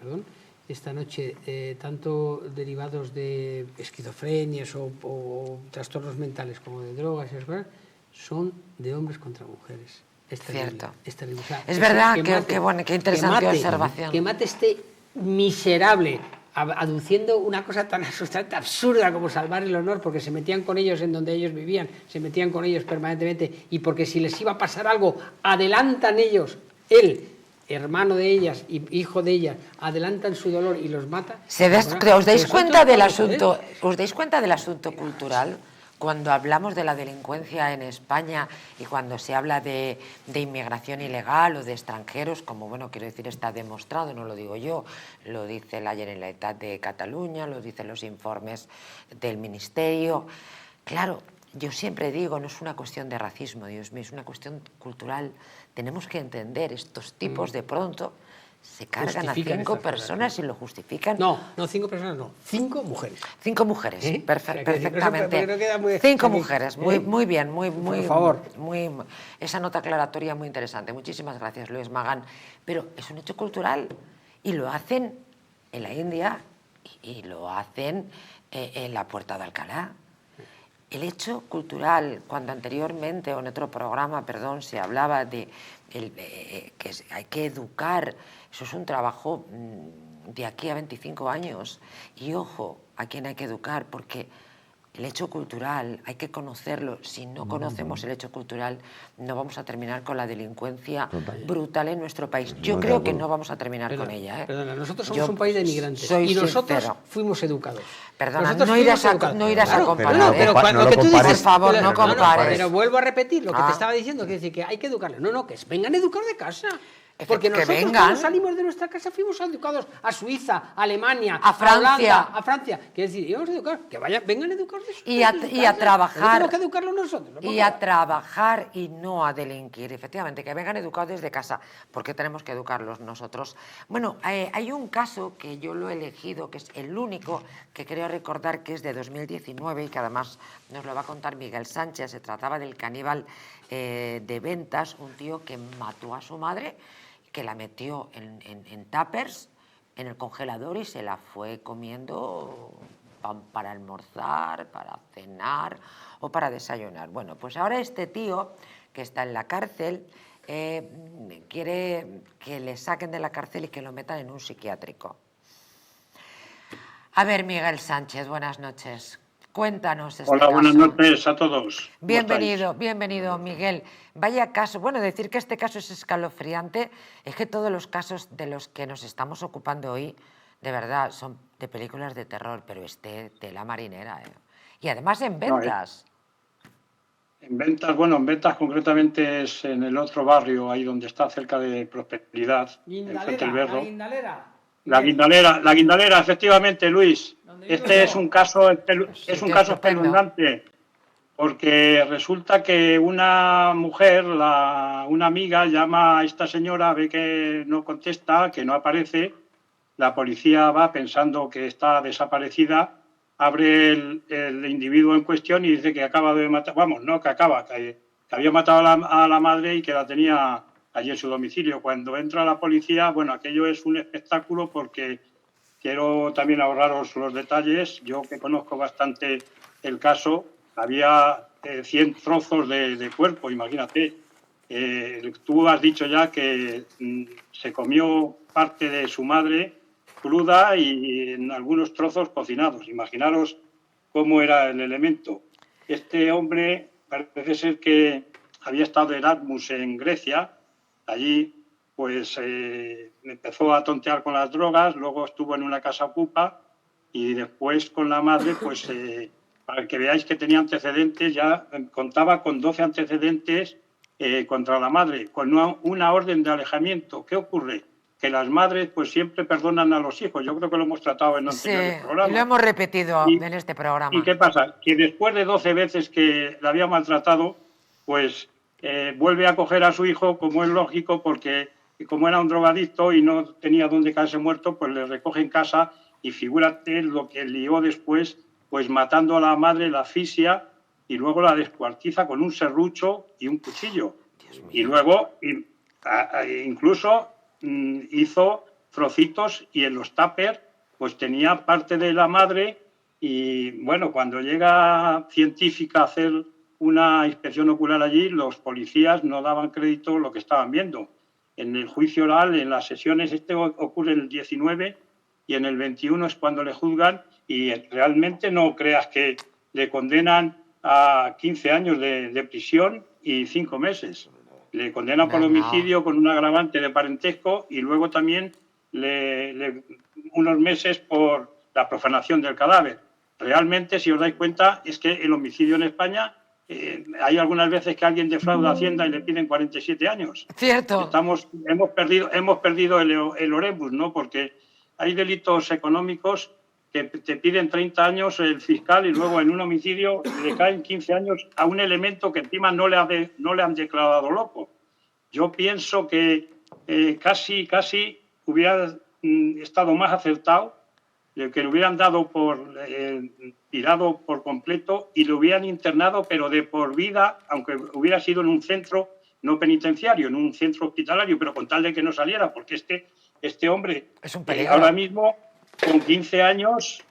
tanto derivados de esquizofrenias o trastornos mentales como de drogas y esas cosas, son de hombres contra mujeres. Es terrible. Cierto. Es terrible. O sea, es verdad, qué interesante mate, observación. Que mate este miserable, aduciendo una cosa tan absolutamente absurda como salvar el honor, porque se metían con ellos en donde ellos vivían, se metían con ellos permanentemente, y porque si les iba a pasar algo, adelantan ellos, él, hermano de ellas y hijo de ellas, adelantan su dolor y los mata. ¿Os dais cuenta del asunto? ¿Os dais cuenta del asunto cultural? Cuando hablamos de la delincuencia en España y cuando se habla de inmigración ilegal o de extranjeros, como, bueno, quiero decir, está demostrado, no lo digo yo, lo dice la Generalitat de Cataluña, lo dicen los informes del Ministerio. Claro, yo siempre digo, no es una cuestión de racismo, Dios mío, es una cuestión cultural. Tenemos que entender, estos tipos de pronto se cargan a 5 personas y lo justifican. No, 5 personas no, 5 mujeres. 5 mujeres, perfectamente. 5 mujeres, muy bien, por favor. Esa nota aclaratoria muy interesante. Muchísimas gracias, Luis Magán. Pero es un hecho cultural y lo hacen en la India y lo hacen en la Puerta de Alcalá. El hecho cultural, cuando anteriormente o en otro programa, se hablaba de que hay que educar, eso es un trabajo de aquí a 25 años. Y ojo, a quién hay que educar, porque el hecho cultural hay que conocerlo. Si no conocemos el hecho cultural, no vamos a terminar con la delincuencia brutal en nuestro país. Yo creo que no vamos a terminar con ella. Perdona, nosotros somos un país de migrantes y nosotros fuimos educados. Perdona, no irás a comparar. Pero lo que tú dices, por favor, no compares. Pero vuelvo a repetir lo que te estaba diciendo, que es decir, que hay que educarlos. No, que vengan educados de casa. Porque nosotros cuando salimos de nuestra casa fuimos educados a Suiza, a Alemania, a Francia, a Francia. Quiere decir, íbamos educados, que vengan educados de y a trabajar. Tenemos que educarlos nosotros. Y a trabajar y no a delinquir. Efectivamente, que vengan educados desde casa. ¿Por qué tenemos que educarlos nosotros? Bueno, hay un caso que yo lo he elegido, que es el único que creo recordar que es de 2019 y que además nos lo va a contar Miguel Sánchez. Se trataba del caníbal de Ventas, un tío que mató a su madre, que la metió en tuppers, en el congelador, y se la fue comiendo para almorzar, para cenar o para desayunar. Bueno, pues ahora este tío, que está en la cárcel, quiere que le saquen de la cárcel y que lo metan en un psiquiátrico. A ver, Miguel Sánchez, buenas noches. Cuéntanos este Hola, caso. buenas noches a todos. Bienvenido, Miguel. Vaya caso. Bueno, decir que este caso es escalofriante es que todos los casos de los que nos estamos ocupando hoy, de verdad, son de películas de terror, pero tela marinera. Y además en Ventas. En Ventas concretamente es en el otro barrio, ahí donde está cerca de Prosperidad, enfrente del Berro. La Guindalera, efectivamente, Luis. Este es un caso espeluznante, porque resulta que una mujer, una amiga, llama a esta señora, ve que no contesta, que no aparece. La policía va pensando que está desaparecida, abre el individuo en cuestión y dice que acaba de matar, que había matado a la madre y que la tenía allí en su domicilio. Cuando entra la policía, bueno, aquello es un espectáculo porque quiero también ahorraros los detalles. Yo que conozco bastante el caso, había 100 trozos de cuerpo, imagínate. Tú has dicho ya que se comió parte de su madre cruda y en algunos trozos cocinados. Imaginaros cómo era el elemento. Este hombre parece ser que había estado de Erasmus en Grecia. Allí pues empezó a tontear con las drogas, luego estuvo en una casa ocupa y después con la madre, pues para que veáis que tenía antecedentes, ya contaba con 12 antecedentes contra la madre, con una orden de alejamiento. ¿Qué ocurre? Que las madres pues siempre perdonan a los hijos. Yo creo que lo hemos tratado en anteriores programas. Sí, lo hemos repetido en este programa. ¿Y qué pasa? Que después de 12 veces que la había maltratado, pues vuelve a coger a su hijo, como es lógico, porque como era un drogadicto y no tenía dónde caerse muerto, pues le recoge en casa y figúrate lo que lió después, pues matando a la madre, la asfixia y luego la descuartiza con un serrucho y un cuchillo. Y luego Incluso hizo trocitos y en los tuppers pues tenía parte de la madre y bueno, cuando llega científica a hacer una inspección ocular allí, los policías no daban crédito a lo que estaban viendo. En el juicio oral, en las sesiones, ocurre en el 19 y en el 21 es cuando le juzgan y realmente no creas que le condenan a 15 años de prisión y 5 meses. Le condenan por homicidio con un agravante de parentesco y luego también unos meses por la profanación del cadáver. Realmente, si os dais cuenta, es que el homicidio en España, hay algunas veces que alguien defrauda a Hacienda y le piden 47 años. Cierto. Hemos perdido el orebus, ¿no? Porque hay delitos económicos que te piden 30 años el fiscal y luego en un homicidio le caen 15 años a un elemento que encima no le han declarado loco. Yo pienso que casi hubiera estado más acertado que le hubieran dado tirado por completo y lo hubieran internado, pero de por vida, aunque hubiera sido en un centro no penitenciario, en un centro hospitalario, pero con tal de que no saliera, porque este hombre es un peligro. Ahora mismo con 15 años,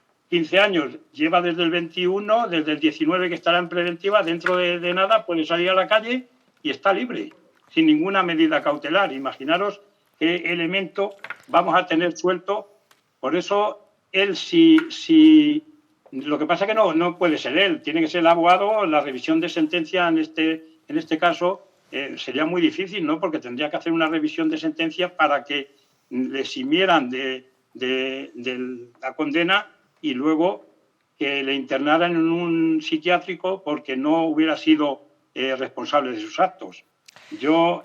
lleva desde el 21, desde el 19 que estará en preventiva, dentro de nada puede salir a la calle y está libre, sin ninguna medida cautelar. Imaginaros qué elemento vamos a tener suelto. Por eso él lo que pasa es que no puede ser él, tiene que ser el abogado. La revisión de sentencia en este caso sería muy difícil, ¿no? Porque tendría que hacer una revisión de sentencia para que le eximieran de la condena y luego que le internaran en un psiquiátrico porque no hubiera sido responsable de sus actos.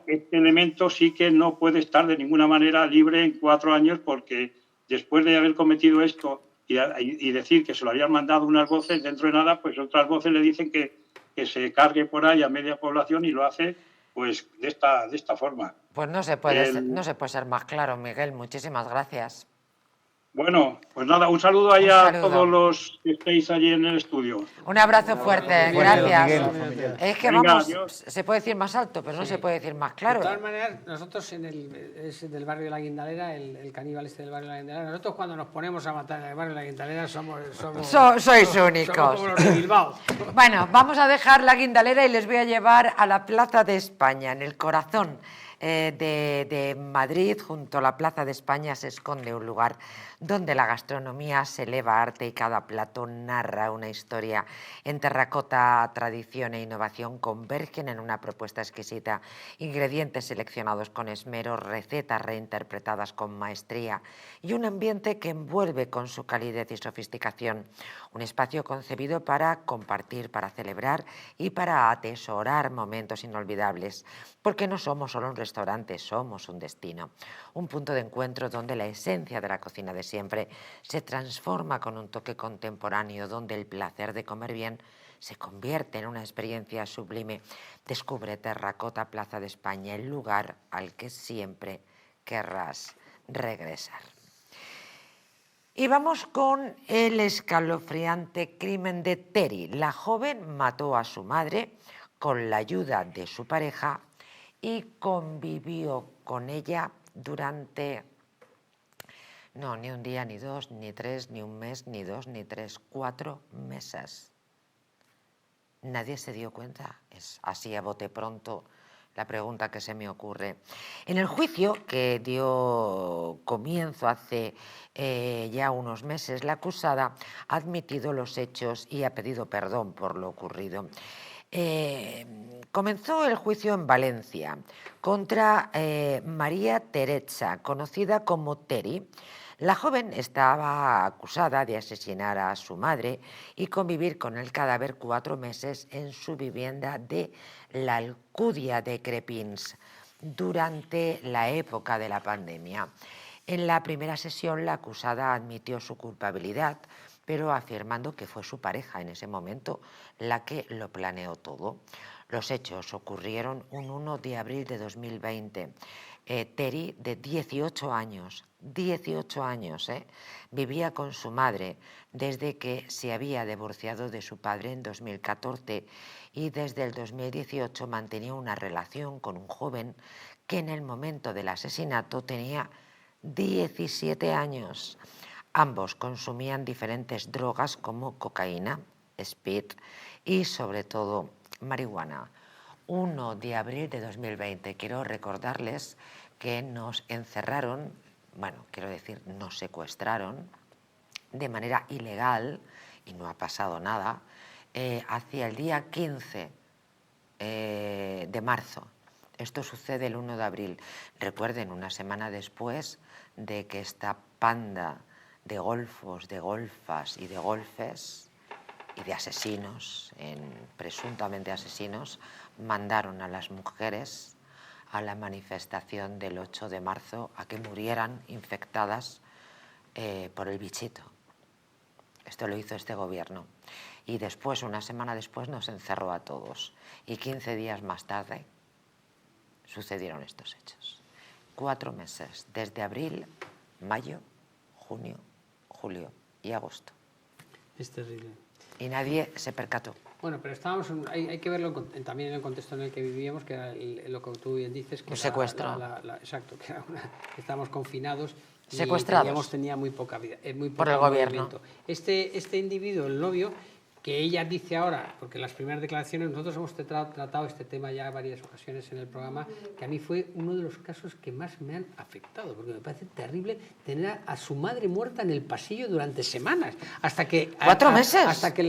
Este elemento sí que no puede estar de ninguna manera libre en 4 años porque después de haber cometido esto y decir que se lo habían mandado unas voces, dentro de nada, pues otras voces le dicen que se cargue por ahí a media población y lo hace pues de esta forma. Pues no se puede ser más claro, Miguel. Muchísimas gracias. Bueno, pues nada, un saludo ahí a todos los que estéis allí en el estudio. Un abrazo fuerte, gracias. Es que Venga, vamos, adiós. se puede decir más alto, pero no se puede decir más claro. De todas maneras, nosotros es del barrio de la Guindalera, el caníbal del barrio de la Guindalera, nosotros cuando nos ponemos a matar en el barrio de la Guindalera sois únicos. Somos como los de Bilbao. Bueno, vamos a dejar la Guindalera y les voy a llevar a la Plaza de España, en el corazón de Madrid. Junto a la Plaza de España se esconde un lugar donde la gastronomía se eleva arte y cada plato narra una historia. En terracota, tradición e innovación convergen en una propuesta exquisita. Ingredientes seleccionados con esmero, recetas reinterpretadas con maestría y un ambiente que envuelve con su calidez y sofisticación. Un espacio concebido para compartir, para celebrar y para atesorar momentos inolvidables. Porque no somos solo un restaurante, somos un destino. Un punto de encuentro donde la esencia de la cocina de siempre se transforma con un toque contemporáneo, donde el placer de comer bien se convierte en una experiencia sublime. Descubre Terracota Plaza de España, el lugar al que siempre querrás regresar. Y vamos con el escalofriante crimen de Teri. La joven mató a su madre con la ayuda de su pareja y convivió con ella durante, no, ni un día, ni 2, ni 3, ni un mes, ni 2, ni 3, 4 meses. Nadie se dio cuenta. Es así a bote pronto la pregunta que se me ocurre. En el juicio que dio comienzo hace ya unos meses, la acusada ha admitido los hechos y ha pedido perdón por lo ocurrido. Comenzó el juicio en Valencia contra María Teresa, conocida como Teri. La joven estaba acusada de asesinar a su madre y convivir con el cadáver 4 meses en su vivienda de la Alcudia de Crepins durante la época de la pandemia. En la primera sesión, la acusada admitió su culpabilidad, pero afirmando que fue su pareja en ese momento la que lo planeó todo. Los hechos ocurrieron un 1 de abril de 2020. Teri, de 18 años. 18 años, vivía con su madre desde que se había divorciado de su padre en 2014 y desde el 2018 mantenía una relación con un joven que en el momento del asesinato tenía 17 años. Ambos consumían diferentes drogas como cocaína, speed y sobre todo marihuana. 1 de abril de 2020, quiero recordarles que nos encerraron, bueno, quiero decir, nos secuestraron de manera ilegal, y no ha pasado nada, hacia el día 15 de marzo. Esto sucede el 1 de abril. Recuerden, una semana después de que esta panda de golfos, de golfas y de golfes y de asesinos, presuntamente asesinos, mandaron a las mujeres a la manifestación del 8 de marzo a que murieran infectadas por el bichito. Esto lo hizo este gobierno. Y después, una semana después, nos encerró a todos. Y 15 días más tarde sucedieron estos hechos. 4 meses, desde abril, mayo, junio, julio y agosto. Es terrible. Y nadie se percató. Bueno, pero hay que verlo también en el contexto en el que vivíamos, que era lo que tú bien dices. Que un secuestro. Exacto, que estábamos confinados. Secuestrados. Tenía muy poca vida. Por el gobierno. Este individuo, el novio, que ella dice ahora, porque en las primeras declaraciones nosotros hemos tratado este tema ya varias ocasiones en el programa, que a mí fue uno de los casos que más me han afectado, porque me parece terrible tener a su madre muerta en el pasillo durante semanas, hasta que... 4 meses. Hasta que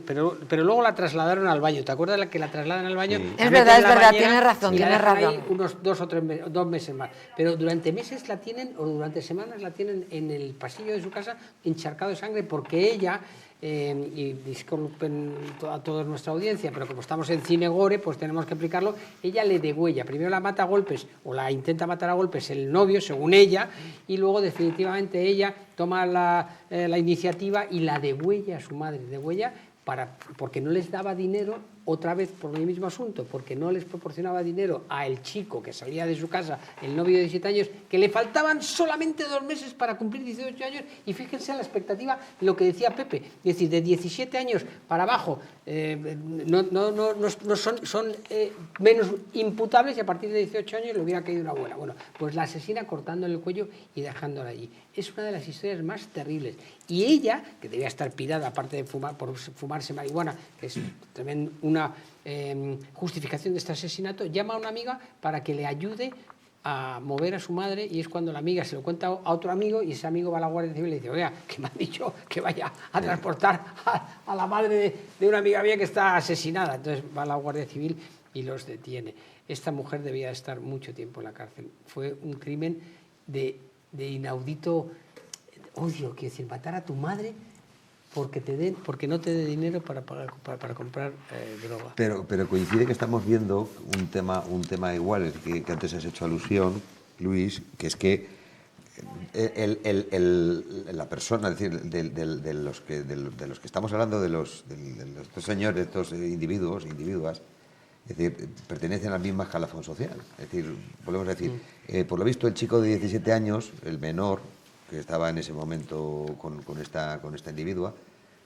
pero luego la trasladaron al baño. ¿Te acuerdas que la trasladan al baño? Sí. Es verdad, tienes razón, tienes razón. Ahí unos 2 meses más. Pero durante meses la tienen, o durante semanas la tienen en el pasillo de su casa encharcado de sangre, porque ella... y disculpen a toda nuestra audiencia, pero como estamos en cine gore, pues tenemos que explicarlo. Ella le degüella, primero la mata a golpes, o la intenta matar a golpes el novio, según ella, y luego definitivamente ella toma la iniciativa y la degüella a su madre, porque no les daba dinero, otra vez por el mismo asunto, porque no les proporcionaba dinero a el chico que salía de su casa, el novio de 17 años, que le faltaban solamente 2 meses para cumplir 18 años, y fíjense a la expectativa, lo que decía Pepe, es decir, de 17 años para abajo son menos imputables, y a partir de 18 años le hubiera caído una abuela. Bueno, pues la asesina cortándole el cuello y dejándola allí. Es una de las historias más terribles. Y ella, que debía estar pirada, aparte de por fumarse marihuana, que es tremendo, una justificación de este asesinato, llama a una amiga para que le ayude a mover a su madre, y es cuando la amiga se lo cuenta a otro amigo, y ese amigo va a la Guardia Civil y le dice: oiga, que me han dicho que vaya a transportar a la madre de una amiga mía que está asesinada. Entonces va a la Guardia Civil y los detiene. Esta mujer debía estar mucho tiempo en la cárcel. Fue un crimen de inaudito odio, quiero decir, matar a tu madre porque no te dé dinero para comprar droga. Pero coincide que estamos viendo un tema igual, que antes has hecho alusión, Luis, que es que la persona, es decir, de los que estamos hablando, de estos señores, de estos individuas, es decir, pertenecen al mismo escalafón social. Es decir, volvemos a decir, por lo visto el chico de 17 años, el menor, que estaba en ese momento con esta individua,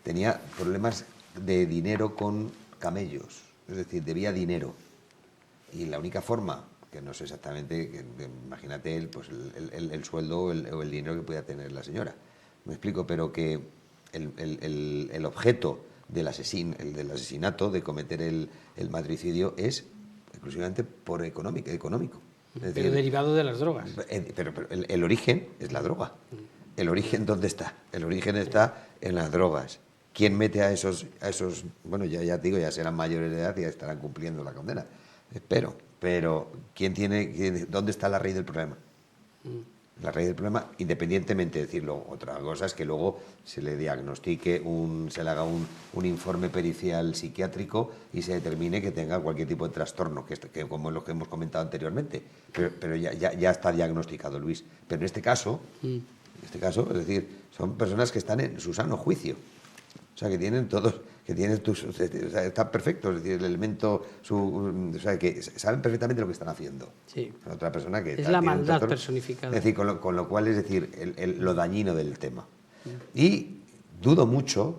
tenía problemas de dinero con camellos, es decir, debía dinero. Y la única forma, que no sé exactamente, imagínate el sueldo o el dinero que podía tener la señora. Me explico, pero que el objeto del asesinato, de cometer el matricidio, es exclusivamente por económico. Es decir, pero derivado de las drogas. Pero el origen es la droga. ¿El origen dónde está? El origen está en las drogas. ¿Quién mete a esos bueno, ya digo, ya serán mayores de edad y ya estarán cumpliendo la condena? Espero. Pero ¿dónde está la raíz del problema? La raíz del problema, independientemente de decirlo, otra cosa es que luego se le diagnostique, se le haga un informe pericial psiquiátrico y se determine que tenga cualquier tipo de trastorno, que como es lo que hemos comentado anteriormente. Pero ya está diagnosticado, Luis. Pero en este caso, es decir, son personas que están en su sano juicio. O sea, que tienen todos, que tienen o sea, está perfecto, es decir, el elemento, o sea, que saben perfectamente lo que están haciendo. Sí. Otra persona que es la maldad personificada. Es decir, con lo cual es decir, lo dañino del tema. Y dudo mucho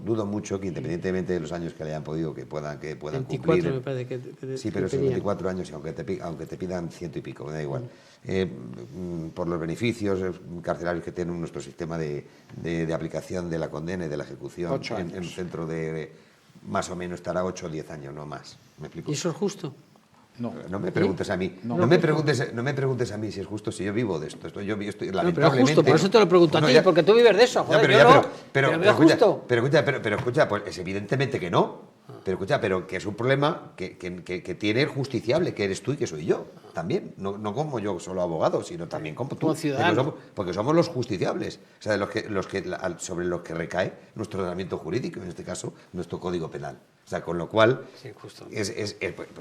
que independientemente de los años que le hayan podido, que puedan 24 cumplir. me parece que Sí, pero son 24 años y aunque te pidan 100 y pico, me da igual. Por los beneficios carcelarios que tiene nuestro sistema de aplicación de la condena y de la ejecución en un centro de más o menos estará 8 o 10 años, no más. ¿Me explico? ¿Y eso es justo? No me preguntes a mí. No me preguntes a mí si es justo, si yo vivo de esto. Yo estoy No, pero es justo, por eso te lo pregunto a ti, porque tú vives de eso. Joder, pero escucha, pues es evidentemente que no. Pero escucha, pero que es un problema que tiene el justiciable, que eres tú y que soy yo también. No como yo solo abogado, sino también como tú. Como ciudadano. Porque somos los justiciables, o sea, sobre los que recae nuestro ordenamiento jurídico, en este caso, nuestro Código Penal. O sea, con lo cual, sí, justo.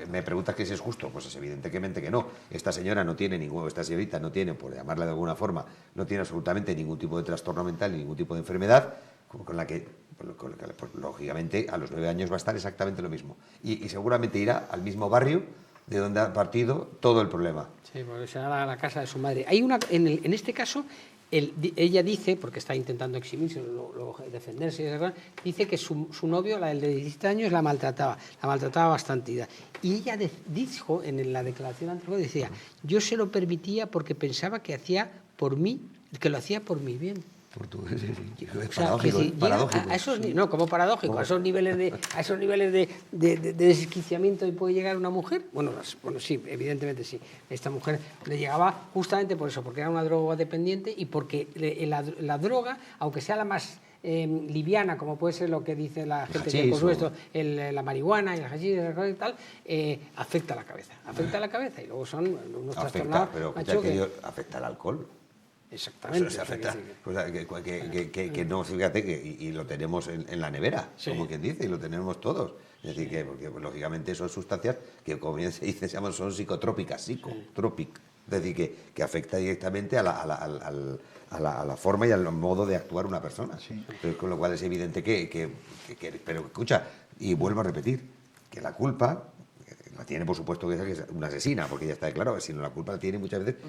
me preguntas que si es justo, pues es evidentemente que no. Esta señorita no tiene, por llamarla de alguna forma, no tiene absolutamente ningún tipo de trastorno mental, ni ningún tipo de enfermedad, con la que, pues, lógicamente, a los 9 años va a estar exactamente lo mismo. Y seguramente irá al mismo barrio de donde ha partido todo el problema. Sí, porque será la casa de su madre. Hay en este caso, ella dice, porque está intentando eximirse, defenderse, dice que su novio, el de 17 años, la maltrataba bastante. Y ella dijo, en la declaración anterior, decía, yo se lo permitía porque pensaba que lo hacía por mi bien. Es paradójico. Como paradójico, a esos niveles de desquiciamiento y puede llegar una mujer. Bueno, sí, evidentemente sí. Esta mujer le llegaba justamente por eso, porque era una drogodependiente y porque la droga, aunque sea la más liviana, como puede ser lo que dice la gente que consume esto, la marihuana y el hachís y tal, afecta a la cabeza. Afecta a la cabeza y luego son unos trastornados. Pero afecta al alcohol. Exactamente. Que no, fíjate, y lo tenemos en la nevera, sí, como quien dice, y lo tenemos todos. Es decir, que porque, lógicamente son sustancias que, como bien se dice, son psicotrópicas, es decir, que afecta directamente a la forma y al modo de actuar una persona. Sí. Entonces, con lo cual es evidente pero escucha, y vuelvo a repetir, que la culpa la tiene, por supuesto, que es una asesina, porque ya está claro, si no la culpa la tiene muchas veces,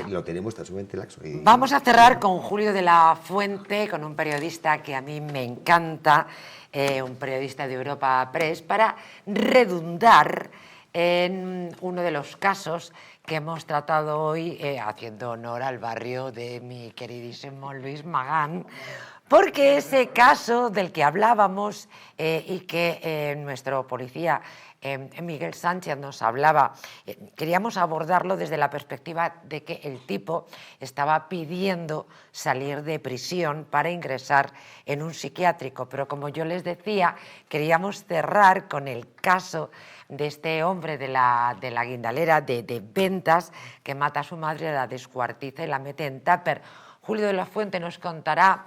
lo tenemos tan sumamente laxo. Vamos a cerrar con Julio de la Fuente, con un periodista que a mí me encanta, un periodista de Europa Press, para redundar en uno de los casos que hemos tratado hoy, haciendo honor al barrio de mi queridísimo Luis Magán, porque ese caso del que hablábamos y que nuestro policía Miguel Sánchez nos hablaba, queríamos abordarlo desde la perspectiva de que el tipo estaba pidiendo salir de prisión para ingresar en un psiquiátrico, pero como yo les decía, queríamos cerrar con el caso de este hombre de la guindalera de Ventas, que mata a su madre, la descuartiza y la mete en tupper. Julio de la Fuente nos contará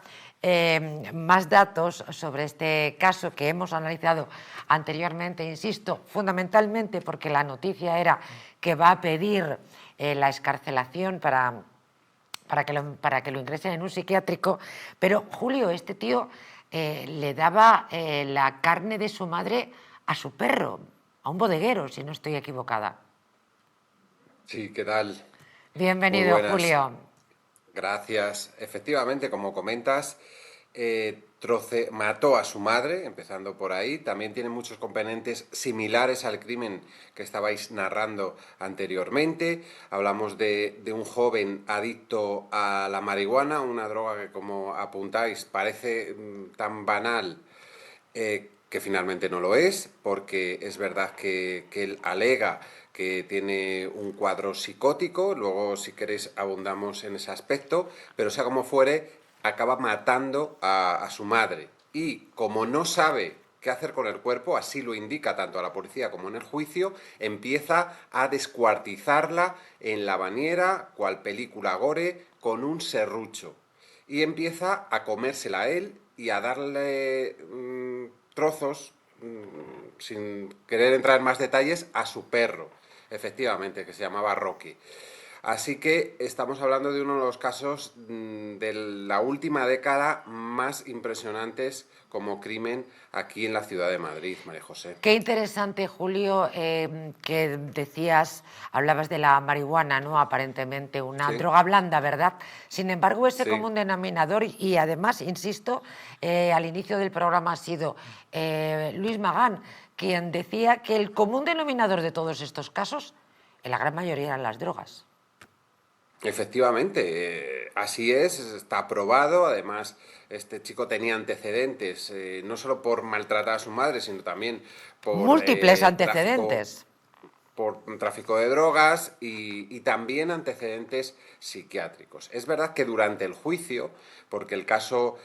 más datos sobre este caso que hemos analizado anteriormente, insisto, fundamentalmente porque la noticia era que va a pedir la excarcelación para que lo ingresen en un psiquiátrico, pero Julio, este tío le daba la carne de su madre a su perro, a un bodeguero, si no estoy equivocada. Sí, ¿qué tal? Bienvenido, Julio. Gracias. Efectivamente, como comentas, mató a su madre, empezando por ahí. También tiene muchos componentes similares al crimen que estabais narrando anteriormente. Hablamos de un joven adicto a la marihuana, una droga que, como apuntáis, parece tan banal que finalmente no lo es, porque es verdad que él alega que tiene un cuadro psicótico, luego si queréis abundamos en ese aspecto, pero sea como fuere, acaba matando a su madre. Y como no sabe qué hacer con el cuerpo, así lo indica tanto a la policía como en el juicio, empieza a descuartizarla en la bañera, cual película gore, con un serrucho. Y empieza a comérsela a él y a darle trozos, sin querer entrar en más detalles, a su perro, efectivamente, que se llamaba Rocky. Así que estamos hablando de uno de los casos de la última década más impresionantes como crimen aquí en la ciudad de Madrid, María José. Qué interesante, Julio, que decías, hablabas de la marihuana, ¿no? Aparentemente una droga blanda, ¿verdad? Sin embargo, ese común denominador, y además, insisto, al inicio del programa ha sido Luis Magán quien decía que el común denominador de todos estos casos, en la gran mayoría, eran las drogas. Efectivamente, así es, está probado. Además, este chico tenía antecedentes, no solo por maltratar a su madre, sino también por múltiples antecedentes. Por tráfico de drogas y también antecedentes psiquiátricos. Es verdad que durante el juicio, porque el caso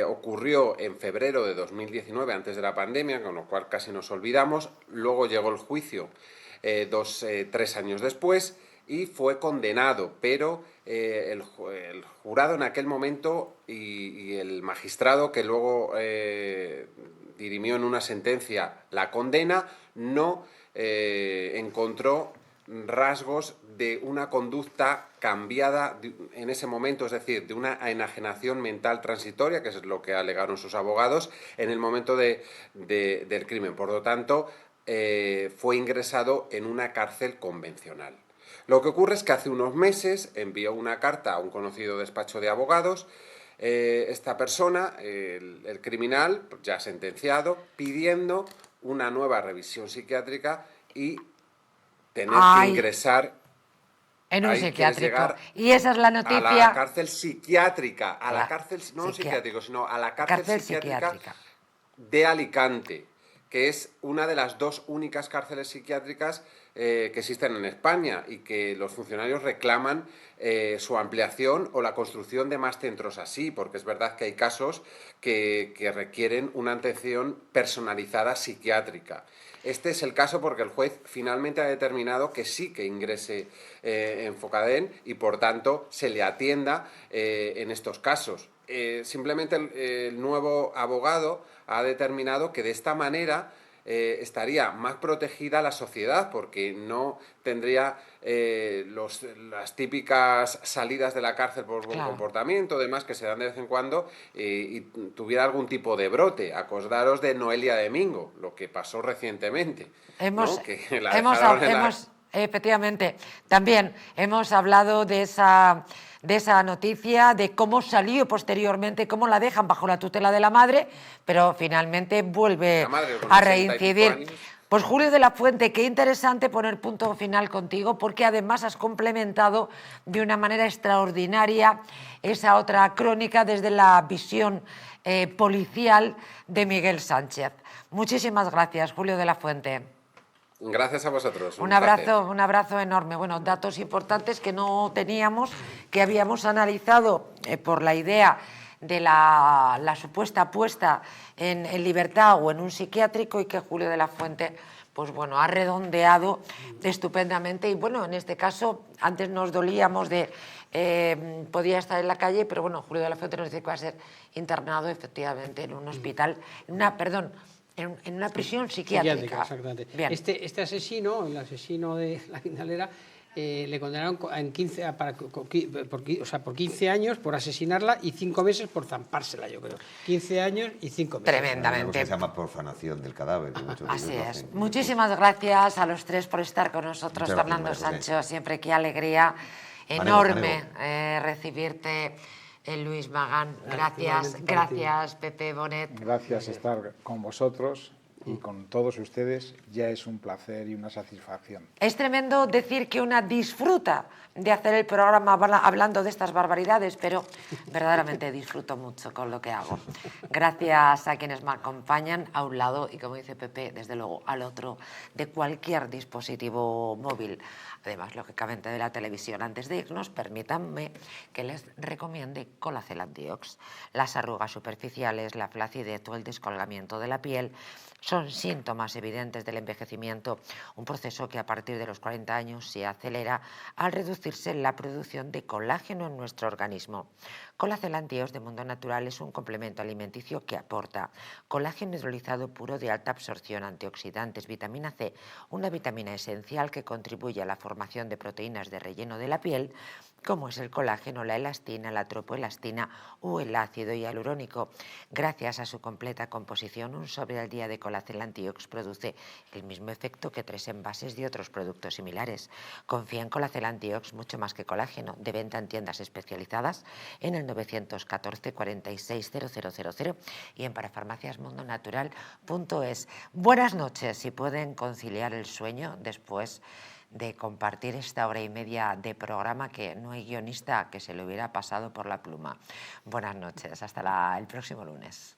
ocurrió en febrero de 2019, antes de la pandemia, con lo cual casi nos olvidamos, luego llegó el juicio 3 años después, y fue condenado, pero el jurado en aquel momento y el magistrado que luego dirimió en una sentencia la condena no encontró rasgos de una conducta cambiada en ese momento, es decir, de una enajenación mental transitoria, que es lo que alegaron sus abogados, en el momento del crimen. Por lo tanto, fue ingresado en una cárcel convencional. Lo que ocurre es que hace unos meses envió una carta a un conocido despacho de abogados. Esta persona, el criminal, ya sentenciado, pidiendo una nueva revisión psiquiátrica y tener que ingresar en un psiquiátrico. Y esa es la noticia. A la cárcel psiquiátrica, a la cárcel, no psiquiátrico, sino a la cárcel psiquiátrica de Alicante, que es una de las 2 únicas cárceles psiquiátricas que existen en España y que los funcionarios reclaman su ampliación o la construcción de más centros así, porque es verdad que hay casos que requieren una atención personalizada psiquiátrica. Este es el caso porque el juez finalmente ha determinado que sí que ingrese en Focadén y, por tanto, se le atienda en estos casos. Simplemente el nuevo abogado ha determinado que de esta manera estaría más protegida la sociedad, porque no tendría las típicas salidas de la cárcel por buen comportamiento, demás, que se dan de vez en cuando, y tuviera algún tipo de brote. Acordaros de Noelia de Mingo, lo que pasó recientemente. Efectivamente, también hemos hablado de esa noticia, de cómo salió posteriormente, cómo la dejan bajo la tutela de la madre, pero finalmente vuelve a reincidir. Pues Julio de la Fuente, qué interesante poner punto final contigo, porque además has complementado de una manera extraordinaria esa otra crónica desde la visión policial de Miguel Sánchez. Muchísimas gracias, Julio de la Fuente. Gracias a vosotros. Un abrazo enorme. Bueno, datos importantes que no teníamos, que habíamos analizado por la idea de la supuesta puesta en libertad o en un psiquiátrico, y que Julio de la Fuente, pues bueno, ha redondeado estupendamente. Y bueno, en este caso, antes nos dolíamos de podía estar en la calle, pero bueno, Julio de la Fuente nos dice que va a ser internado efectivamente en un hospital, en una prisión psiquiátrica. Exactamente. Este asesino, el asesino de la Guindalera, le condenaron en 15 años por asesinarla y 5 meses por zampársela, yo creo. 15 años y 5 meses. Tremendamente. Se llama profanación del cadáver. Así es. Muchísimas gracias a los 3 por estar con nosotros. Fernando Sancho, siempre qué alegría enorme recibirte. Luis Magán, gracias Pepe Bonet. Gracias estar con vosotros y con todos ustedes, ya es un placer y una satisfacción. Es tremendo decir que una disfruta de hacer el programa hablando de estas barbaridades, pero verdaderamente disfruto mucho con lo que hago. Gracias a quienes me acompañan a un lado y, como dice Pepe, desde luego al otro de cualquier dispositivo móvil. Además, lógicamente, de la televisión. Antes de irnos, permítanme que les recomiende Colacel Antiox. Las arrugas superficiales, la flacidez o el descolgamiento de la piel son síntomas evidentes del envejecimiento, un proceso que a partir de los 40 años se acelera al reducirse la producción de colágeno en nuestro organismo. Colacel Antiox de Mundo Natural es un complemento alimenticio que aporta colágeno hidrolizado puro de alta absorción, antioxidantes, vitamina C, una vitamina esencial que contribuye a la formación formación de proteínas de relleno de la piel, como es el colágeno, la elastina, la tropoelastina o el ácido hialurónico. Gracias a su completa composición, un sobre al día de Colacel Antiox produce el mismo efecto que 3 envases de otros productos similares. Confía en Colacel Antiox mucho más que colágeno, de venta en tiendas especializadas en el 914 46 000 y en parafarmaciasmundonatural.es. Buenas noches. Si pueden conciliar el sueño después de compartir esta hora y media de programa, que no hay guionista que se le hubiera pasado por la pluma. Buenas noches, hasta el próximo lunes.